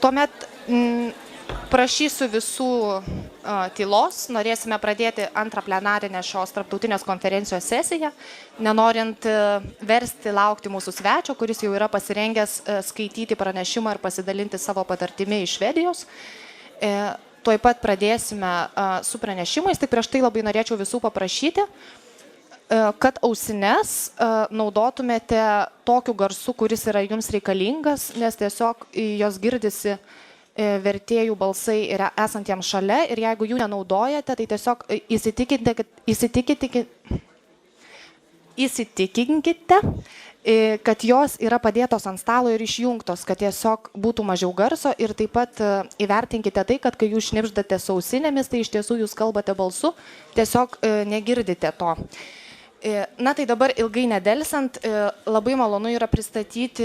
Tuomet prašysiu visų tylos, norėsime pradėti antrą plenarinę šios tarptautinės konferencijos sesiją, nenorint versti laukti mūsų svečio, kuris jau yra pasirengęs skaityti pranešimą ir pasidalinti savo patirtimi iš Švedijos. Tuoj pat pradėsime su pranešimais, tik prieš tai labai norėčiau visų paprašyti, kad ausines naudotumėte tokiu garsu, kuris yra jums reikalingas, nes tiesiog jos girdisi vertėjų balsai yra esantiems šalia ir jeigu jų nenaudojate, tai tiesiog įsitikinkite, kad jos yra padėtos ant stalo ir išjungtos, kad tiesiog būtų mažiau garso ir taip pat įvertinkite tai, kad kai jūs šnipždate su ausinėmis, tai iš tiesų jūs kalbate balsu, tiesiog negirdite to. Na tai dabar ilgai nedelsant, labai malonu yra pristatyti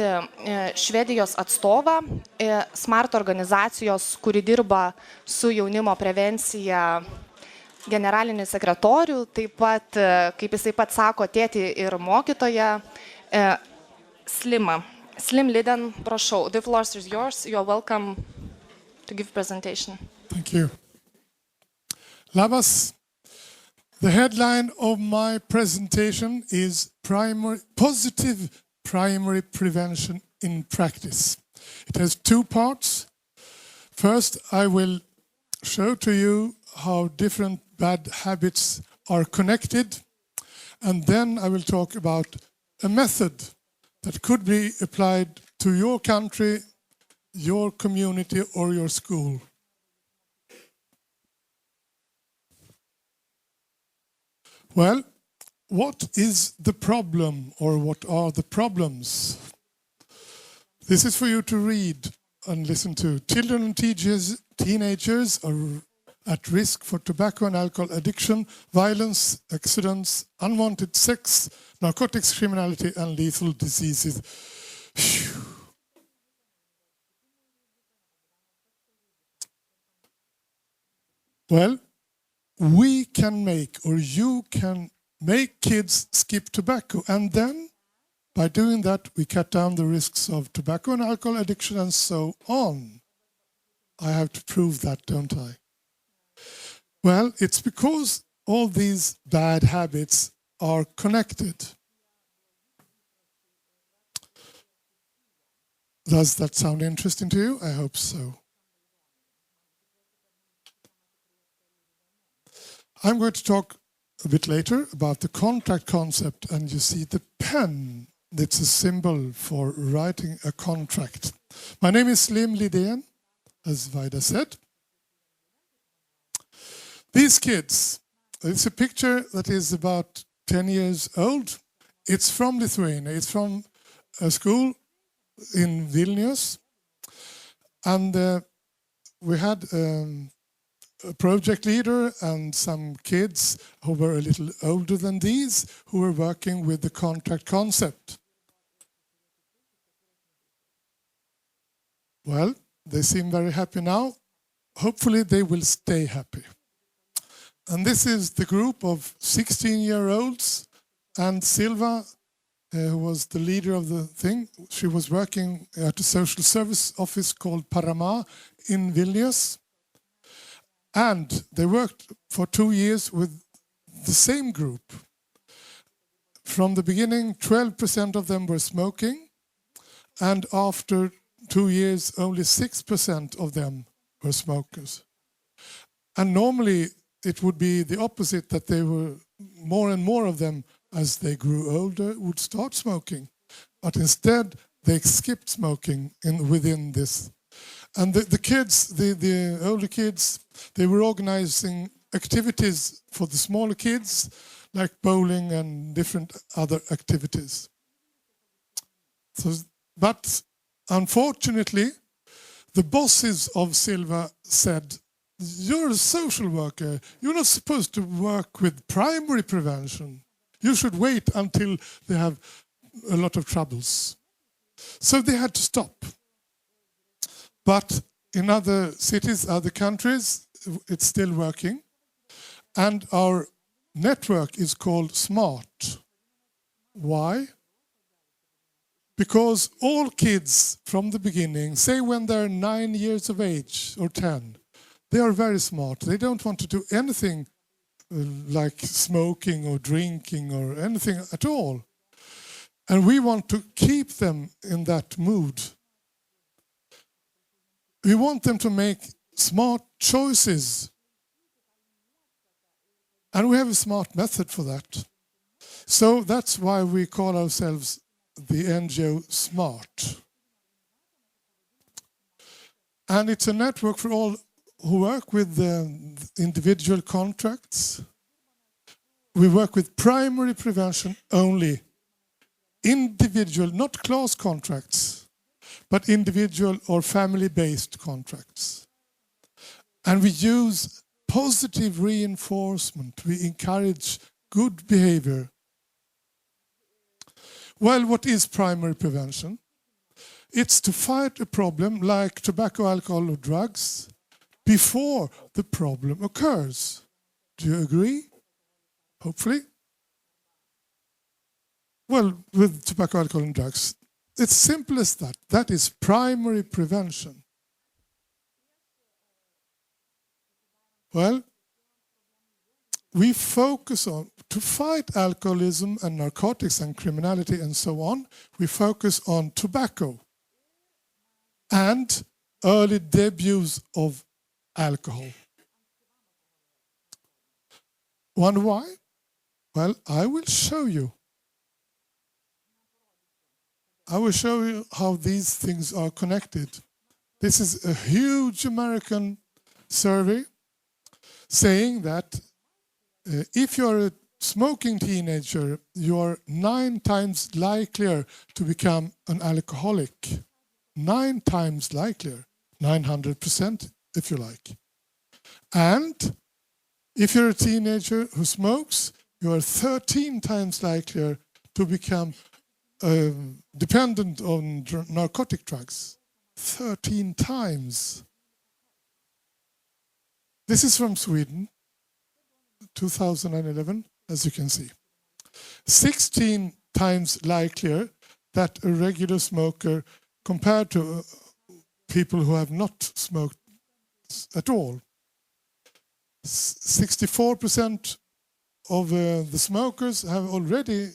Švedijos atstovą, Smart organizacijos, kuri dirba su jaunimo prevencija, generalinį sekretorių, taip pat, kaip jisai pats sako, tėtį ir mokytoją, Slimą. Slim Liden, prašau, the floor is yours, you are welcome to give presentation. Thank you. Labas. The headline of my presentation is Positive Primary Prevention in Practice. It has two parts. First, I will show to you how different bad habits are connected, and then I will talk about a method that could be applied to your country, your community, or your school. Well, what is the problem, or what are the problems? This is for you to read and listen to. Children and teenagers are at risk for tobacco and alcohol addiction, violence, accidents, unwanted sex, narcotics, criminality, and lethal diseases. Phew. Well, we can make, or you can make kids skip tobacco, and then by doing that we cut down the risks of tobacco and alcohol addiction and so on. I have to prove that, don't I? Well, it's because all these bad habits are connected. Does that sound interesting to you? I hope so. I'm going to talk a bit later about the contract concept, and you see the pen. It's a symbol for writing a contract. My name is Slim Lidén, as Vaida said. These kids, it's a picture that is about 10 years old. It's from Lithuania. It's from a school in Vilnius. And we had a project leader and some kids who were a little older than these, who were working with the contract concept. Well, they seem very happy now. Hopefully they will stay happy. And this is the group of 16-year-olds, and Silva, who was the leader of the thing, she was working at a social service office called Parama in Vilnius. And they worked for 2 years with the same group. From the beginning, 12% of them were smoking, and after 2 years, only 6% of them were smokers. And normally, it would be the opposite, that they were more and more of them, as they grew older, would start smoking. But instead, they skipped smoking within this. And the kids, the older kids, they were organizing activities for the smaller kids, like bowling and different other activities. So, but unfortunately, the bosses of Silva said, "You're a social worker. You're not supposed to work with primary prevention. You should wait until they have a lot of troubles." So they had to stop. But in other cities, other countries, it's still working. And our network is called SMART. Why? Because all kids from the beginning, say when they're 9 years of age or 10, they are very smart. They don't want to do anything like smoking or drinking or anything at all. And we want to keep them in that mood. We want them to make smart choices. And we have a smart method for that. So that's why we call ourselves the NGO SMART. And it's a network for all who work with individual contracts. We work with primary prevention only. Individual, not class contracts, but individual or family-based contracts. And we use positive reinforcement. We encourage good behavior. Well, what is primary prevention? It's to fight a problem like tobacco, alcohol, or drugs before the problem occurs. Do you agree? Hopefully. Well, with tobacco, alcohol, and drugs, it's simple as that. That is primary prevention. Well, we focus on, to fight alcoholism and narcotics and criminality and so on, we focus on tobacco and early debuts of alcohol. Wonder why? Well, I will show you. I will show you how these things are connected. This is a huge American survey saying that if you're a smoking teenager, you're 9 times likelier to become an alcoholic. 9 times likelier. 900% if you like. And if you're a teenager who smokes, you're 13 times likelier to become dependent on narcotic drugs. 13 times. This is from Sweden, 2011, as you can see. 16 times likelier that a regular smoker compared to people who have not smoked at all. 64% of the smokers have already,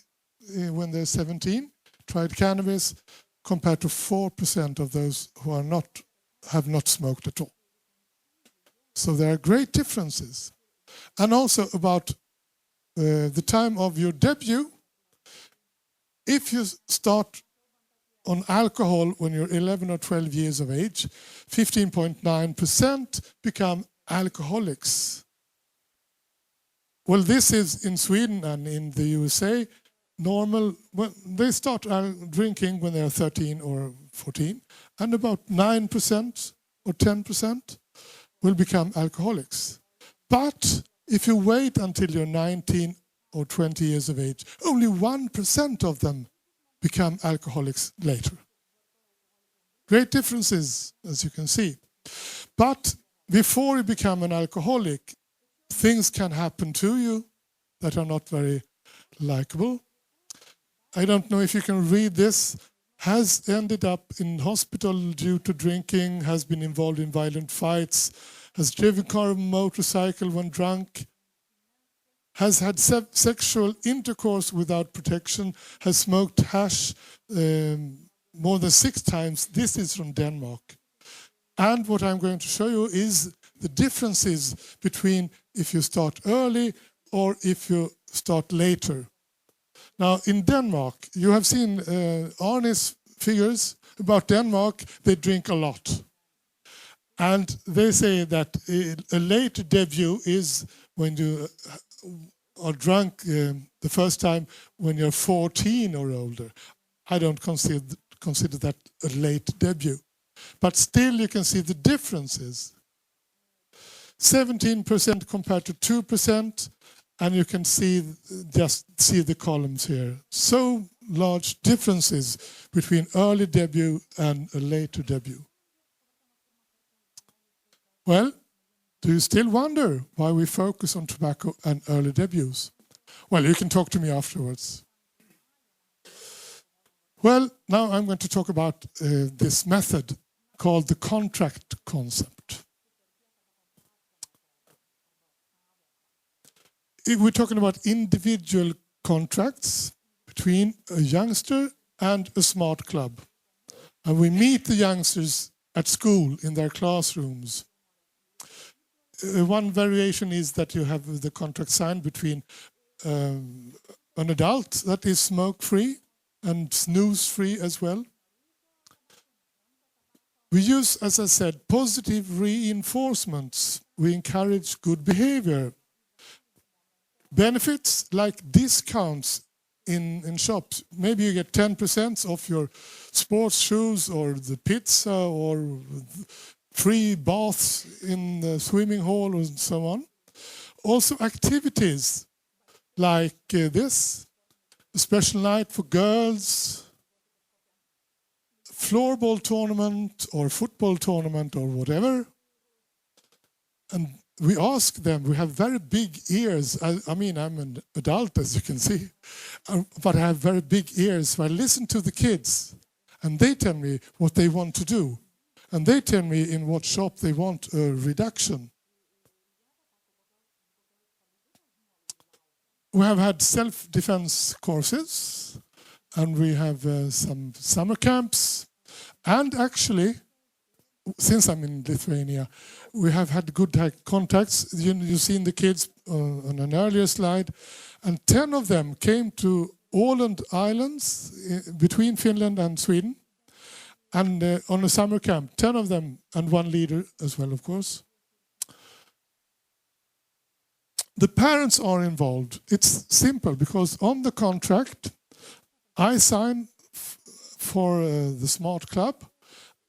when they're 17, tried cannabis, compared to 4% of those who have not smoked at all. So there are great differences. And also about the time of your debut. If you start on alcohol when you're 11 or 12 years of age, 15.9% become alcoholics. Well, this is in Sweden and in the USA normal. Well, they start drinking when they're 13 or 14, and about 9% or 10% will become alcoholics. But if you wait until you're 19 or 20 years of age, only 1% of them become alcoholics later. Great differences, as you can see. But before you become an alcoholic, things can happen to you that are not very likable. I don't know if you can read this. Has ended up in hospital due to drinking, has been involved in violent fights, has driven car or motorcycle when drunk, has had sexual intercourse without protection, has smoked hash more than 6 times. This is from Denmark. And what I'm going to show you is the differences between if you start early or if you start later. Now, in Denmark, you have seen Arne's figures about Denmark. They drink a lot. And they say that a late debut is when you are drunk the first time when you're 14 or older. I don't consider that a late debut. But still you can see the differences. 17% compared to 2%, and you can just see the columns here. So large differences between early debut and a later debut. Well, do you still wonder why we focus on tobacco and early debuts? Well, you can talk to me afterwards. Well, now I'm going to talk about this method called the contract concept. If we're talking about individual contracts between a youngster and a smart club. And we meet the youngsters at school in their classrooms. One variation is that you have the contract signed between an adult that is smoke-free and snooze-free as well. We use, as I said, positive reinforcements. We encourage good behavior. Benefits like discounts in shops. Maybe you get 10% off your sports shoes or the pizza or free baths in the swimming hall and so on. Also activities like this, a special night for girls, floorball tournament or football tournament or whatever. And we ask them, we have very big ears. I mean, I'm an adult, as you can see, but I have very big ears. So I listen to the kids and they tell me what they want to do. And they tell me in what shop they want a reduction. We have had self-defense courses and we have some summer camps. And actually, since I'm in Lithuania, we have had good contacts. You've seen the kids on an earlier slide. And 10 of them came to Åland Islands between Finland and Sweden. And on a summer camp, 10 of them and one leader as well, of course. The parents are involved. It's simple because on the contract, I sign for the Smart Club.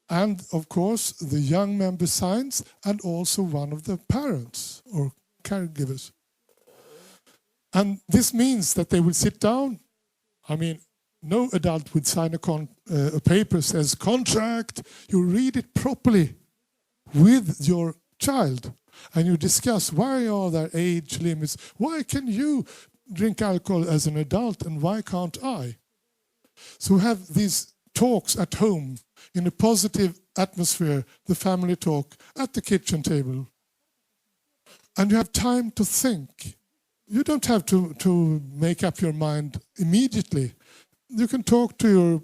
And of course, the young member signs and also one of the parents or caregivers. And this means that they will sit down. I mean, no adult would sign a paper says contract. You read it properly with your child and you discuss why are there age limits? Why can you drink alcohol as an adult and why can't I? So we have these talks at home in a positive atmosphere, the family talk at the kitchen table. And you have time to think. You don't have to make up your mind immediately. You can talk to your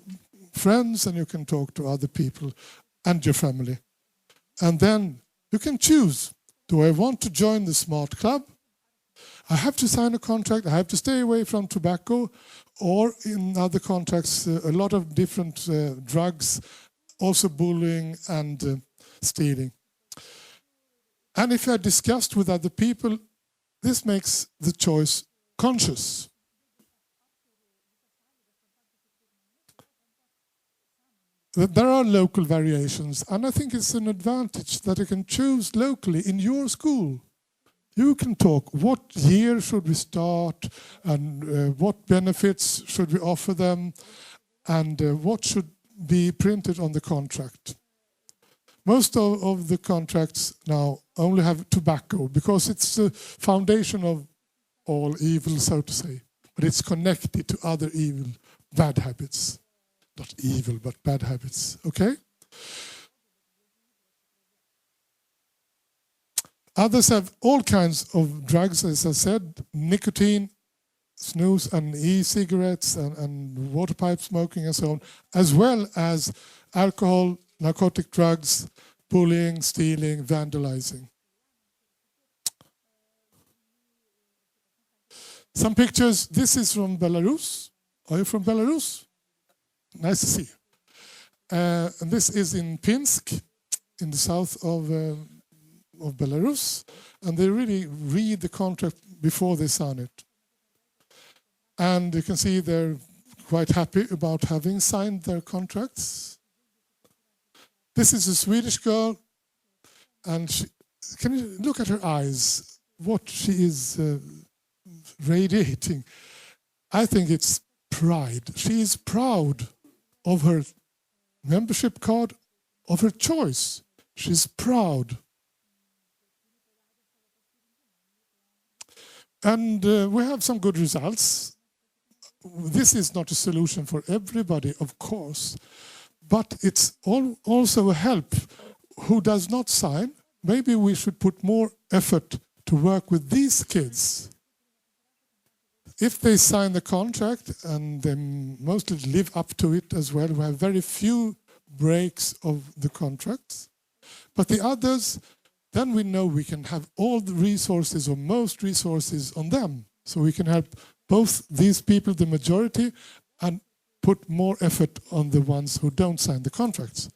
friends and you can talk to other people and your family. And then you can choose, do I want to join the Smart Club? I have to sign a contract, I have to stay away from tobacco, or in other contracts, a lot of different drugs, also bullying and stealing. And if you are discussed with other people, this makes the choice conscious. There are local variations, and I think it's an advantage that you can choose locally in your school. You can talk, what year should we start, and what benefits should we offer them, and what should be printed on the contract. Most of the contracts now only have tobacco, because it's the foundation of all evil, so to say. But it's connected to other evil, bad habits. Not evil, but bad habits, okay? Others have all kinds of drugs, as I said, nicotine, snus and e-cigarettes and water pipe smoking and so on, as well as alcohol, narcotic drugs, bullying, stealing, vandalizing. Some pictures. This is from Belarus. Are you from Belarus? Nice to see you. And this is in Pinsk, in the south of Belarus, and they really read the contract before they sign it. And you can see they're quite happy about having signed their contracts. This is a Swedish girl, and can you look at her eyes, what she is radiating? I think it's pride. She is proud of her membership card, of her choice. She's proud. And we have some good results. this is not a solution for everybody, of course, but it's also a help who does not sign. Maybe we should put more effort to work with these kids. If they sign the contract and they mostly live up to it as well, we have very few breaks of the contracts. But the others, then we know we can have all the resources or most resources on them. So we can help both these people, the majority, and put more effort on the ones who don't sign the contracts.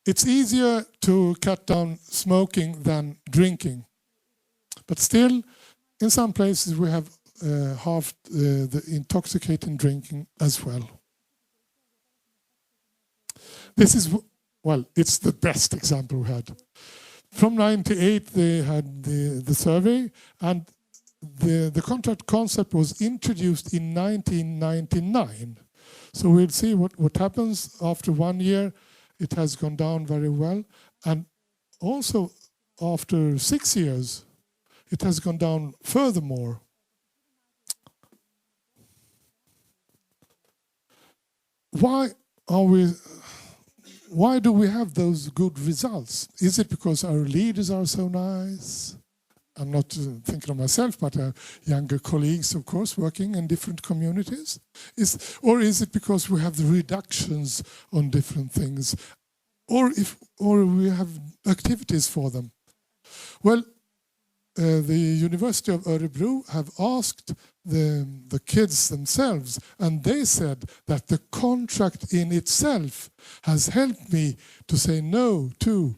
It's easier to cut down smoking than drinking. But still, in some places we have halved the intoxicating drinking as well. This is, well, it's the best example we had. From 98 they had the survey, and the contract concept was introduced in 1999. So we'll see what happens after 1 year. It has gone down very well. And also after 6 years, it has gone down furthermore. Why do we have those good results? Is it because our leaders are so nice? I'm not thinking of myself, but younger colleagues, of course, working in different communities. Or is it because we have the reductions on different things? Or we have activities for them? Well, the University of Örebro have asked the kids themselves, and they said that the contract in itself has helped me to say no to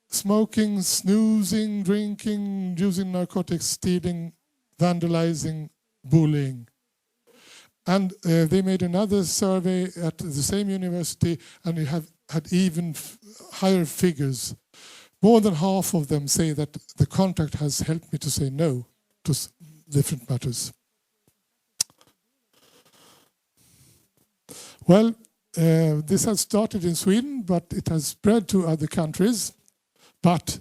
smoking, snoozing, drinking, using narcotics, stealing, vandalizing, bullying. And they made another survey at the same university, and it had even higher figures. More than half of them say that the contract has helped me to say no to different matters. Well, this has started in Sweden, but it has spread to other countries, but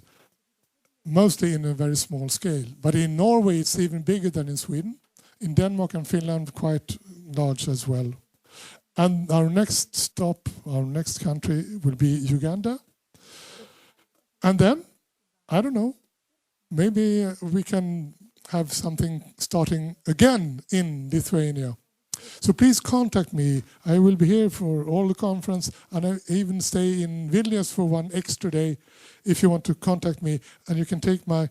mostly in a very small scale. But in Norway, it's even bigger than in Sweden. In Denmark and Finland, quite large as well. And our next stop, our next country will be Uganda. And then, I don't know, maybe we can have something starting again in Lithuania. So please contact me. I will be here for all the conference, and I even stay in Vilnius for 1 extra day if you want to contact me. And you can take my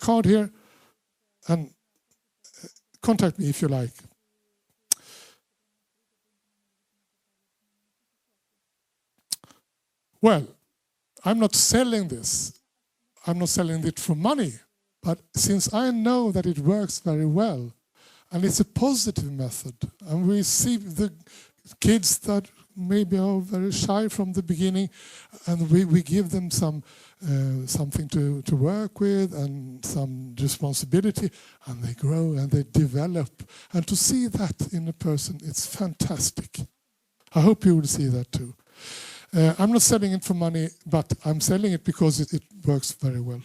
card here and contact me if you like. Well, I'm not selling this. I'm not selling it for money. But since I know that it works very well, and it's a positive method, and we see the kids that maybe are very shy from the beginning, and we give them something to work with and some responsibility, and they grow and they develop. And to see that in a person, it's fantastic. I hope you will see that too. I'm not selling it for money, but I'm selling it because it works very well.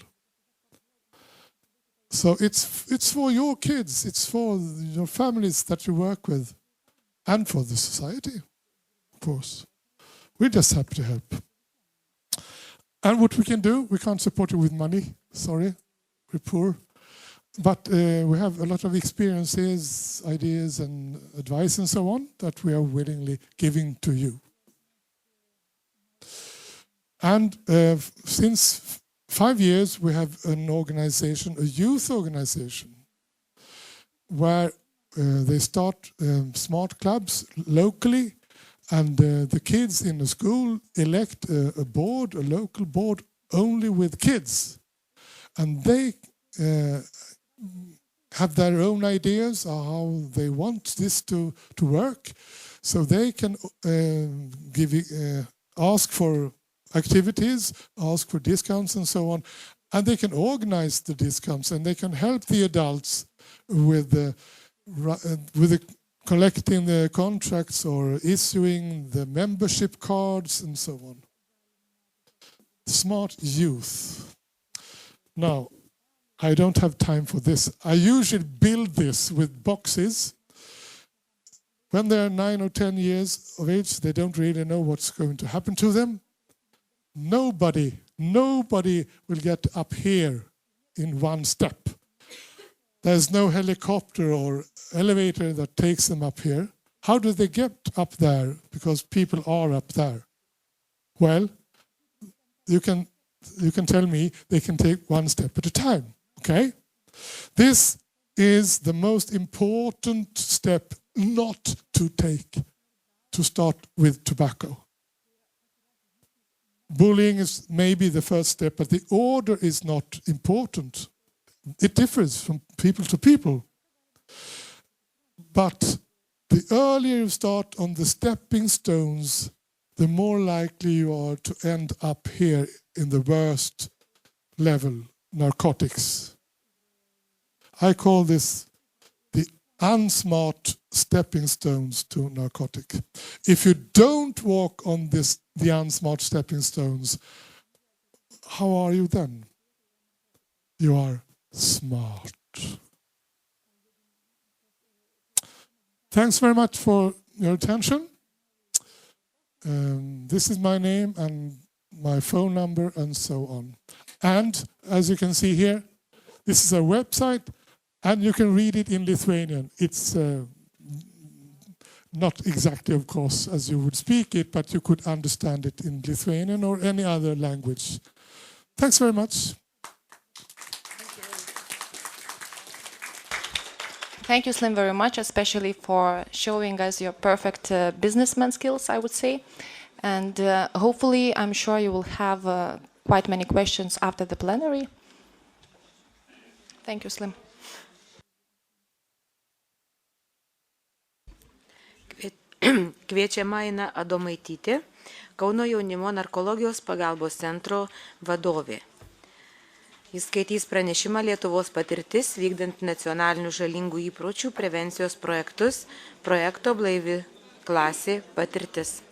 So it's for your kids, it's for your families that you work with, and for the society, of course. We're just happy to help. And what we can do, we can't support you with money, sorry, we're poor. But we have a lot of experiences, ideas and advice and so on that we are willingly giving to you. And since 5 years, we have an organization, a youth organization, where they start smart clubs locally, and the kids in the school elect a board, a local board, only with kids. And they have their own ideas on how they want this to work. So they can ask for activities, ask for discounts and so on, and they can organize the discounts, and they can help the adults with collecting the contracts or issuing the membership cards and so on. Smart youth. Now, I don't have time for this. I usually build this with boxes. When they're 9 or 10 years of age, they don't really know what's going to happen to them. Nobody will get up here in one step. There's no helicopter or elevator that takes them up here. How do they get up there? Because people are up there. Well, you can tell me they can take one step at a time, okay? This is the most important step not to take, to start with tobacco. Bullying is maybe the first step, but the order is not important. It differs from people to people. But the earlier you start on the stepping stones, the more likely you are to end up here in the worst level, narcotics. I call this the unsmart stepping stones to narcotic. If you don't walk on the unsmart stepping stones, how are you then? You are smart. Thanks very much for your attention. This is my name and my phone number and so on. And as you can see here, this is a website and you can read it in Lithuanian. It's not exactly, of course, as you would speak it, but you could understand it in Lithuanian or any other language. Thanks very much. Thank you, Slim, very much, especially for showing us your perfect businessman skills, I would say. And hopefully, I'm sure you will have quite many questions after the plenary. Thank you, Slim. Kviečiama Ina Adomaitytė, Kauno jaunimo narkologijos pagalbos centro vadovė. Jis skaitys pranešimą Lietuvos patirtis vykdant nacionalinių žalingų įpročių prevencijos projektus, projekto Blaivi klasė patirtis.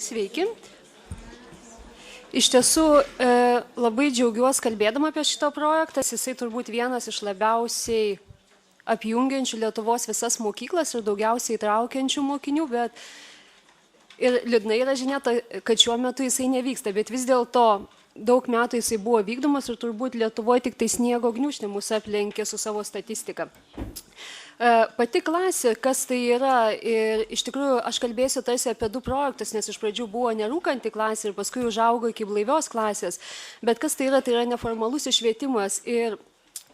Sveiki. Iš tiesų, labai džiaugiuosi kalbėdama apie šitą projektą. Jisai turbūt vienas iš labiausiai apjungiančių Lietuvos visas mokyklas ir daugiausiai įtraukiančių mokinių, bet ir liūdnai yra žinia, kad šiuo metu jisai nevyksta, bet vis dėlto daug metų jisai buvo vykdomas ir turbūt Lietuvoje tik tai sniego gniūžtė mus aplenkė su savo statistika. Pati klasė, kas tai yra, ir iš tikrųjų aš kalbėsiu tarsi apie du projektus, nes iš pradžių buvo nerūkanti klasė ir paskui užaugo iki blaivios klasės, bet kas tai yra neformalus švietimas ir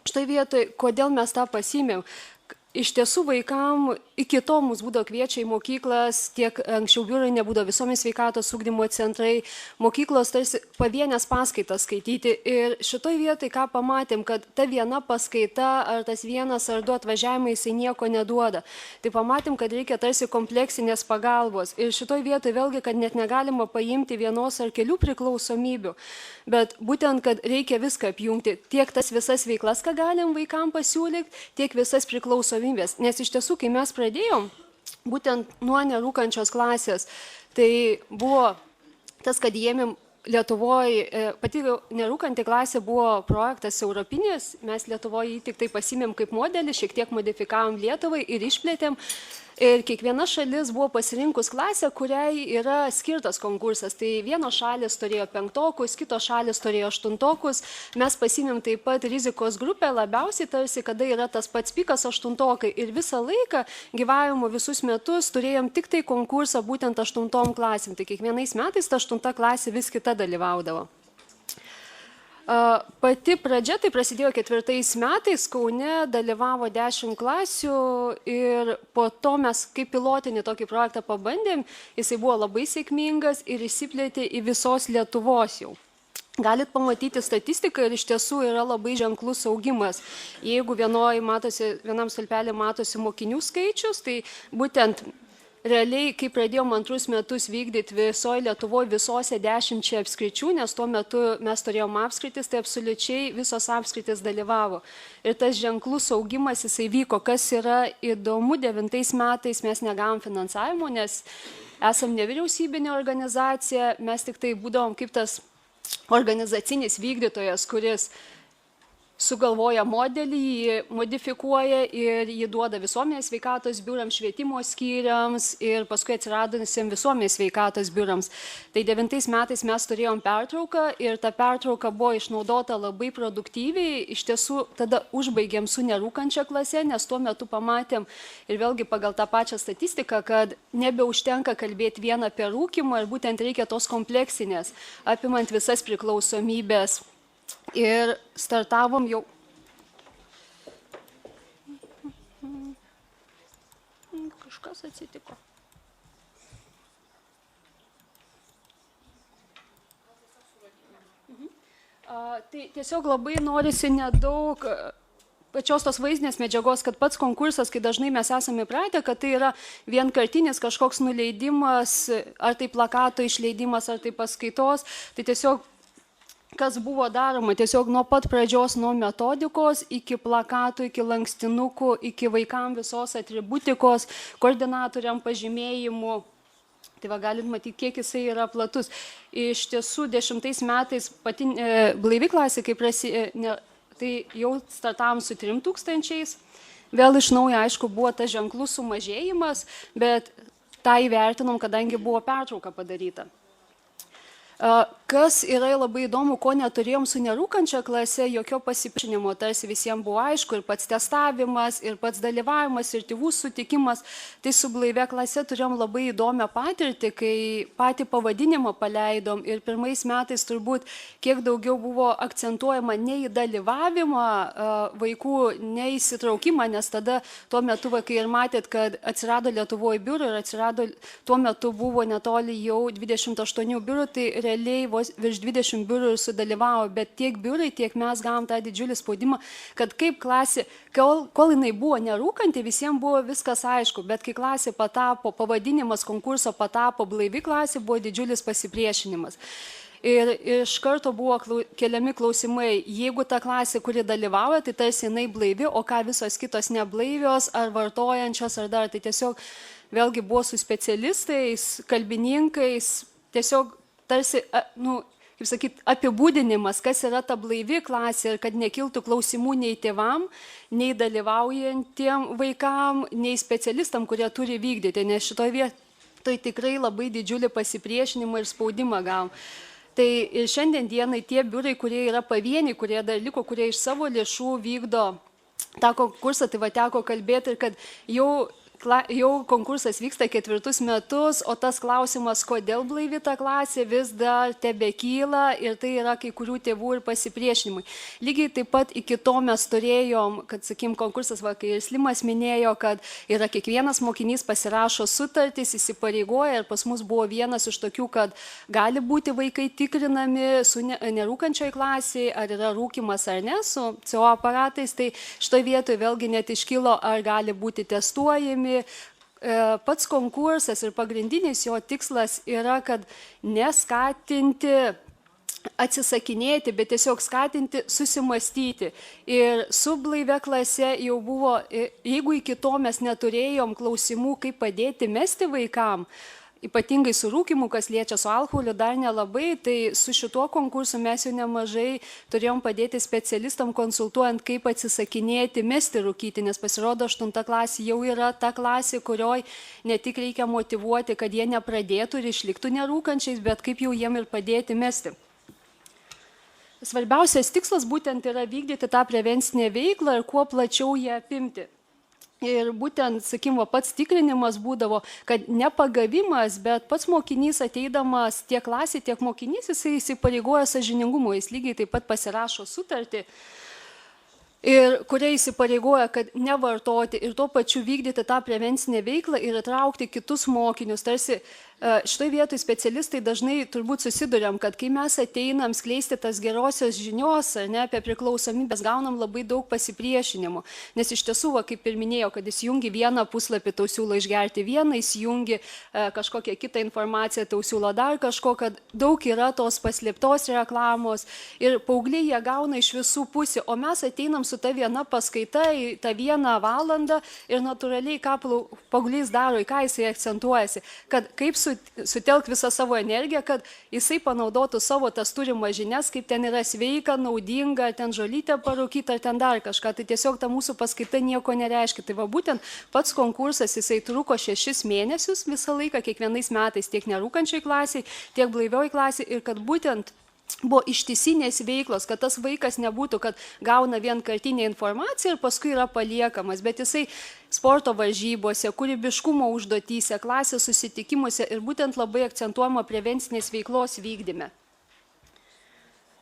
štai vietoj, kodėl mes tą pasiėmėm. Iš tiesų vaikam iki to mus būdavo kviečia į mokyklas, tiek anksčiau biurai nebūdavo visuomenės sveikatos ugdymo centrai, mokyklos tarsi pavienės paskaitas skaityti ir šitoj vietoj ką pamatėm, kad ta viena paskaita ar tas vienas ar du atvažiavimai jisai nieko neduoda. Tai pamatėm, kad reikia tarsi kompleksinės pagalbos ir šitoj vietoj vėlgi, kad net negalima paimti vienos ar kelių priklausomybių, bet būtent, kad reikia viską apjungti, tiek tas visas veiklas, ką galim vaikam pasiūlyti, tiek visas priklausomybės. Nes iš tiesų, kai mes pradėjom, būtent nuo nerūkančios klasės, tai buvo tas, kad ėmėm Lietuvoje, pati nerūkanti klasė buvo projektas europinis, mes Lietuvoje jį tik tai pasimėm kaip modelį, šiek tiek modifikavom Lietuvai ir išplėtėm. Ir kiekviena šalis buvo pasirinkus klasę, kuriai yra skirtas konkursas. Tai vienos šalis turėjo 5-okus, kitos šalis turėjo 8-okus. Mes pasimėm taip pat rizikos grupę, labiausiai tarsi, kada yra tas pats pikas 8-okai. Ir visą laiką gyvavimo visus metus turėjom tik tai konkursą būtent 8 klasėm. Tai kiekvienais metais ta 8 klasė vis kita dalyvaudavo. Pati pradžia tai prasidėjo 4 metais, Kaune dalyvavo 10 klasių ir po to mes kaip pilotinį tokį projektą pabandėm, jisai buvo labai sėkmingas ir išsiplėtė į visos Lietuvos jau. Galit pamatyti statistiką ir iš tiesų yra labai ženklus augimas. Jeigu vienam stulpelį matosi mokinių skaičius, tai būtent realiai, kai pradėjom antrus metus vykdyti visoje Lietuvoje, visose 10 apskričių, nes tuo metu mes turėjom apskritis, tai absoliučiai visos apskritis dalyvavo. Ir tas ženklus augimas jisai vyko. Kas yra įdomu, 9 metais mes negavom finansavimo, nes esam nevyriausybinė organizacija, mes tik tai būdavom kaip tas organizacinis vykdytojas, kuris sugalvoja modelį, jį modifikuoja ir jį duoda visuomenės sveikatos biurams, švietimo skyriams ir paskui atsiradusiems visuomenės sveikatos biurams. Tai 9 metais mes turėjom pertrauką ir ta pertrauka buvo išnaudota labai produktyviai. Iš tiesų tada užbaigėm su nerūkančia klase, nes tuo metu pamatėm ir vėlgi pagal tą pačią statistiką, kad nebeužtenka kalbėti vien apie rūkymą ir būtent reikia tos kompleksinės, apimant visas priklausomybės. Ir startavom jau. Kažkas atsitiko. Tai tiesiog labai norisi nedaug pačios tos vaizdinės medžiagos, kad pats konkursas, kai dažnai mes esame įpratę, kad tai yra vienkartinis kažkoks nuleidimas, ar tai plakato išleidimas, ar tai paskaitos, tai tiesiog kas buvo daroma tiesiog nuo pat pradžios, nuo metodikos, iki plakatų, iki lankstinukų, iki vaikam visos atributikos, koordinatoriam pažymėjimų. Tai va, galit matyti, kiek jisai yra platus. Iš tiesų, 10 metais pati blaivi klasė, tai jau startavom su 3000. Vėl iš naujo, aišku, buvo tas ženklus sumažėjimas, bet tą įvertinom, kadangi buvo pertrauka padaryta. Kas yra labai įdomu, ko neturėjom su nerūkančia klase, jokio pasipriešinimo, tarsi visiems buvo aišku, ir pats testavimas, ir pats dalyvavimas, ir tėvų sutikimas. Tai su blaivia klase turėjom labai įdomią patirtį, kai patį pavadinimą paleidom ir pirmais metais turbūt kiek daugiau buvo akcentuojama ne į dalyvavimą vaikų, ne į įsitraukimą, nes tada tuo metu vaikai ir matėt, kad atsirado Lietuvoje biurų ir atsirado, tuo metu buvo netoli jau 28 biurų, tai realiai virš 20 biurų ir sudalyvavo, bet tiek biurai, tiek mes gavom tą didžiulį spaudimą, kad kaip klasė, kol jinai buvo nerūkanti, visiems buvo viskas aišku, bet kai klasė patapo, pavadinimas konkurso patapo blaivi klasė, buvo didžiulis pasipriešinimas. Ir iš karto buvo keliami klausimai, jeigu ta klasė, kuri dalyvauja, tai tarsi jinai blaivi, o ką visos kitos neblaivios, ar vartojančios, ar dar, tai tiesiog vėlgi buvo su specialistais, kalbininkais, tiesiog tarsi, kaip sakyt, apibūdinimas, kas yra ta blaivi klasė ir kad nekiltų klausimų nei tėvam, nei dalyvaujantiem vaikam, nei specialistam, kurie turi vykdyti, nes šitoje vietoje tikrai labai didžiulį pasipriešinimą ir spaudimą gavom. Tai ir šiandien dienai tie biurai, kurie yra pavieniai, kurie dar liko, kurie iš savo lėšų vykdo tą konkursą, tai va teko kalbėti ir kad jau konkursas vyksta 4 metus, o tas klausimas, kodėl blaivi ta klasė, vis dar tebekyla ir tai yra kai kurių tėvų ir pasipriešinimai. Lygiai taip pat iki to mes turėjom, kad, sakykim, konkursas, va, kai ir Slimas minėjo, kad yra kiekvienas mokinys pasirašo sutartys, įsipareigoja ir pas mus buvo vienas iš tokių, kad gali būti vaikai tikrinami su nerūkančioj klasiai, ar yra rūkymas ar ne, su CO aparatais, tai šitoje vietoje vėlgi net iškilo, ar gali būti testuojami. Pats konkursas ir pagrindinis jo tikslas yra, kad neskatinti atsisakinėti, bet tiesiog skatinti susimastyti. Ir su blaivia klase jau buvo, jeigu iki to mes neturėjom klausimų, kaip padėti mesti vaikam, ypatingai su rūkymu, kas liečia su alkoholiu, dar nelabai, tai su šituo konkursu mes jau nemažai turėjom padėti specialistam konsultuojant, kaip atsisakinėti, mesti rūkyti, nes pasirodo 8 klasė jau yra ta klasė, kurioj ne tik reikia motyvuoti, kad jie nepradėtų ir išliktų nerūkančiais, bet kaip jau jiem ir padėti mesti. Svarbiausias tikslas būtent yra vykdyti tą prevencinę veiklą ir kuo plačiau ją apimti. Ir būtent, sakykim, pats tikrinimas būdavo, kad ne pagavimas, bet pats mokinys ateidamas tiek klasė, tiek mokinys, jisai įsipareigoja sąžiningumo, jis lygiai taip pat pasirašo sutartį. ir kurie įsipareigoja, kad nevartoti ir tuo pačiu vykdyti tą prevencinę veiklą ir įtraukti kitus mokinius. Tarsi šitoje vietoje specialistai dažnai turbūt susiduriam, kad kai mes ateinam skleisti tas gerosios žinios apie priklausomybės, gaunam labai daug pasipriešinimo. Nes iš tiesų, kaip ir minėjau, kad įsijungi vieną puslapį, tau siūlo išgerti vieną, įsijungi kažkokią kitą informaciją, tau siūlo dar kažko, kad daug yra tos paslėptos reklamos ir paaugliai jie gauna iš visų pusių, o mes ateinam su ta viena paskaita į tą 1 valandą ir natūraliai ką paauglys daro, į ką jisai akcentuojasi, kad kaip sutelk visą savo energiją, kad jisai panaudotų savo tas turimas žinias, kaip ten yra sveika, naudinga, ten žolytė parūkyta, ar ten dar kažką. Tai tiesiog ta mūsų paskaita nieko nereiškia. Tai va būtent pats konkursas, jisai truko 6 mėnesius visą laiką, kiekvienais metais, tiek nerūkančiai klasiai, tiek blaivioj klasiai, ir kad būtent buvo ištisinės veiklos, kad tas vaikas nebūtų, kad gauna vienkartinę informaciją ir paskui yra paliekamas, bet jisai sporto varžybose, kūrybiškumo užduotyse, klasės susitikimuose ir būtent labai akcentuojama prevencinės veiklos vykdyme.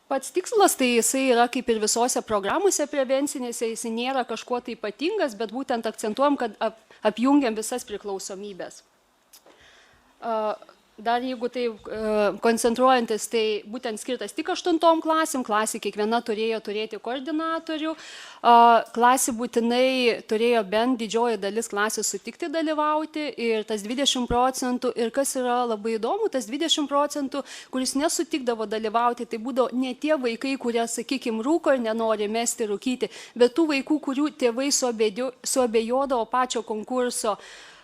Pats tikslas tai jisai yra kaip ir visose programuose prevencinėse, jisai nėra kažkuo tai ypatingas, bet būtent akcentuojam, kad apjungiam visas priklausomybės. Dar jeigu tai koncentruojantis, tai būtent skirtas tik 8 klasėm, klasė kiekviena turėjo turėti koordinatorių, klasė būtinai turėjo bent didžioji dalis klasės sutikti dalyvauti ir tas 20%, ir kas yra labai įdomu, tas 20%, kuris nesutikdavo dalyvauti, tai būdavo ne tie vaikai, kurie, sakykime, rūko ir nenori mesti rūkyti, bet tų vaikų, kurių tėvai suabejodavo pačio konkurso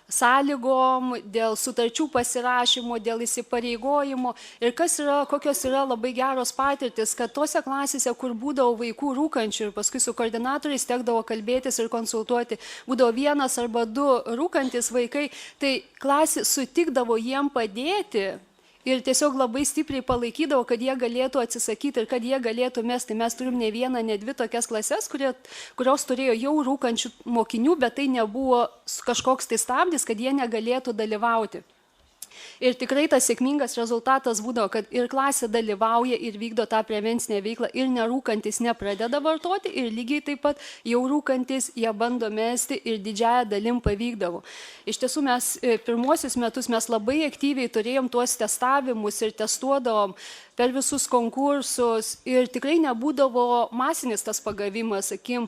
sąlygom, dėl sutarčių pasirašymo, dėl įsipareigojimo. Ir kokios yra labai geros patirtis, kad tose klasėse, kur būdavo vaikų rūkančių ir paskui su koordinatoriais tekdavo kalbėtis ir konsultuoti, būdavo 1 arba 2 rūkantis vaikai, tai klasė sutikdavo jiem padėti ir tiesiog labai stipriai palaikydavo, kad jie galėtų atsisakyti ir kad jie galėtų mesti. Mes turim ne 1, ne 2 tokias klases, kurios turėjo jau rūkančių mokinių, bet tai nebuvo kažkoks tai stabdis, kad jie negalėtų dalyvauti. Ir tikrai tas sėkmingas rezultatas būdavo, kad ir klasė dalyvauja ir vykdo tą prevencinę veiklą ir nerūkantis nepradeda vartoti ir lygiai taip pat jau rūkantis jie bando mesti ir didžiąją dalim pavykdavo. Iš tiesų mes pirmuosius metus mes labai aktyviai turėjom tuos testavimus ir testuodavom per visus konkursus ir tikrai nebūdavo masinis tas pagavimas, sakim,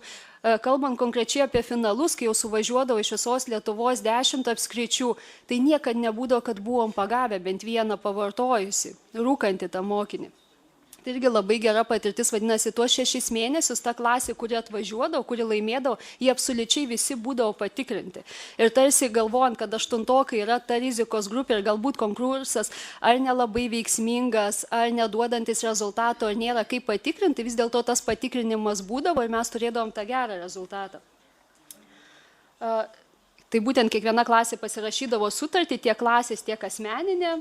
kalbant konkrečiai apie finalus, kai jau suvažiuodavo iš visos Lietuvos 10 apskričių, tai niekad nebūdavo, kad buvom pagavę bent vieną pavartojusi, rūkantį tą mokinį. Tai irgi labai gera patirtis, vadinasi, tuos 6 mėnesius ta klasė, kuri atvažiuodavo, kuri laimėdavo, jie absoliučiai visi būdavo patikrinti. Ir tarsi galvojant, kad 8-okai yra ta rizikos grupė ir galbūt konkursas ar nelabai veiksmingas, ar neduodantis rezultato, ar nėra kaip patikrinti, vis dėlto tas patikrinimas būdavo ir mes turėdavom tą gerą rezultatą. Tai būtent kiekviena klasė pasirašydavo sutartį, tiek klasės, tiek asmeninė.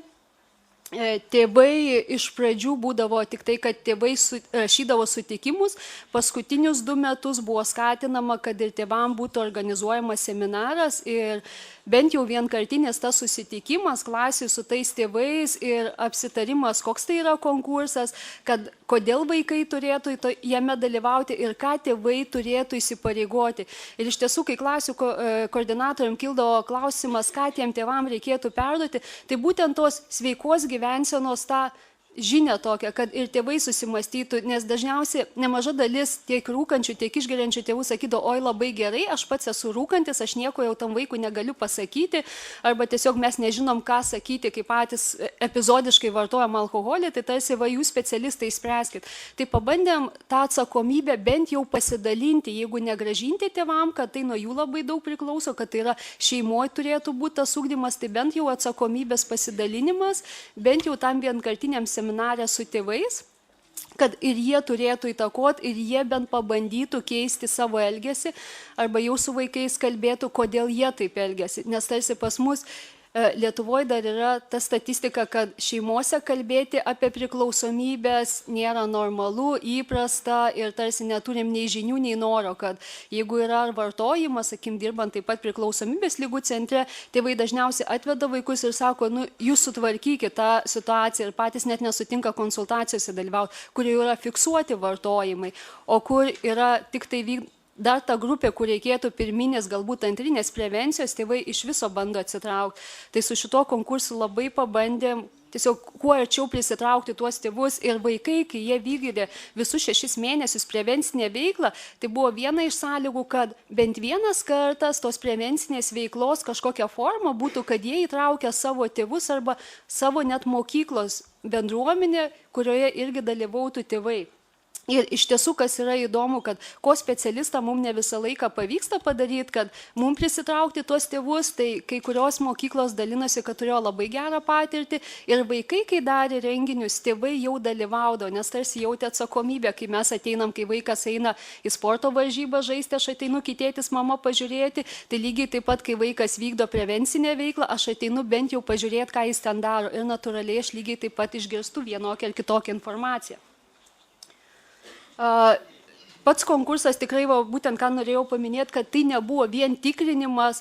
Tėvai iš pradžių būdavo tik tai, kad tėvai rašydavo sutikimus, paskutinius 2 metus buvo skatinama, kad ir tėvam būtų organizuojamas seminaras ir bent jau vienkartinis tas susitikimas klasės su tais tėvais ir apsitarimas, koks tai yra konkursas, kad kodėl vaikai turėtų jame dalyvauti ir ką tėvai turėtų įsipareigoti. Ir iš tiesų, kai klasių koordinatoriam kildavo klausimas, ką tiem tėvam reikėtų perduoti, tai būtent tos sveikos gyvensenos tą žinią tokią, kad ir tėvai susimastytų, nes dažniausiai nemaža dalis tiek rūkančių, tiek išgeriančių tėvų sakydavo, oi labai gerai, aš pats esu rūkantis, aš nieko jau tam vaikui negaliu pasakyti, arba tiesiog mes nežinom, ką sakyti, kai patys epizodiškai vartojam alkoholį, tai tarsi va jūs specialistai spręskit. Tai pabandėm tą atsakomybę bent jau pasidalinti, jeigu negražinti tėvam, kad tai nuo jų labai daug priklauso, kad tai yra šeimoje turėtų būti tas ugdymas, tai bent jau atsakomybės pasidalinimas, bent jau tam vienkartiniam seminarė su tėvais, kad ir jie turėtų įtakoti ir jie bent pabandytų keisti savo elgesį arba jau su vaikais kalbėtų, kodėl jie taip elgesi. Nes tarsi pas mus Lietuvoje dar yra ta statistika, kad šeimose kalbėti apie priklausomybės nėra normalu, įprasta ir tarsi neturim nei žinių, nei noro, kad jeigu yra vartojimas, sakim, dirbant taip pat priklausomybės lygų centre, tėvai dažniausiai atveda vaikus ir sako, nu, jūs sutvarkykite tą situaciją ir patys net nesutinka konsultacijose dalyvauti, kur jau yra fiksuoti vartojimai, o kur yra tik tai dar ta grupė, kur reikėtų pirminės, galbūt antrinės prevencijos, tėvai iš viso bando atsitraukti. Tai su šituo konkursu labai pabandėm tiesiog kuo arčiau prisitraukti tuos tėvus ir vaikai, kai jie vykdė visus 6 mėnesius prevencinę veiklą, tai buvo viena iš sąlygų, kad bent vienas kartas tos prevencinės veiklos kažkokia forma būtų, kad jie įtraukia savo tėvus arba savo net mokyklos bendruomenę, kurioje irgi dalyvautų tėvai. Ir iš tiesų, kas yra įdomu, kad ko specialistą mums ne visą laiką pavyksta padaryti, kad mums prisitraukti tuos tėvus, tai kai kurios mokyklos dalinosi, kad turėjo labai gerą patirtį ir vaikai, kai darė renginius, tėvai jau dalyvaudavo, nes tarsi jautė atsakomybę, kai mes ateinam, kai vaikas eina į sporto varžybą žaisti, aš ateinu kitėtis mama pažiūrėti, tai lygiai taip pat, kai vaikas vykdo prevencinę veiklą, aš ateinu bent jau pažiūrėti, ką jis ten daro ir natūraliai aš lygiai taip pat išgirstu vienokią ar kitokią informaciją. Pats konkursas tikrai, būtent ką norėjau paminėti, kad tai nebuvo vien tikrinimas.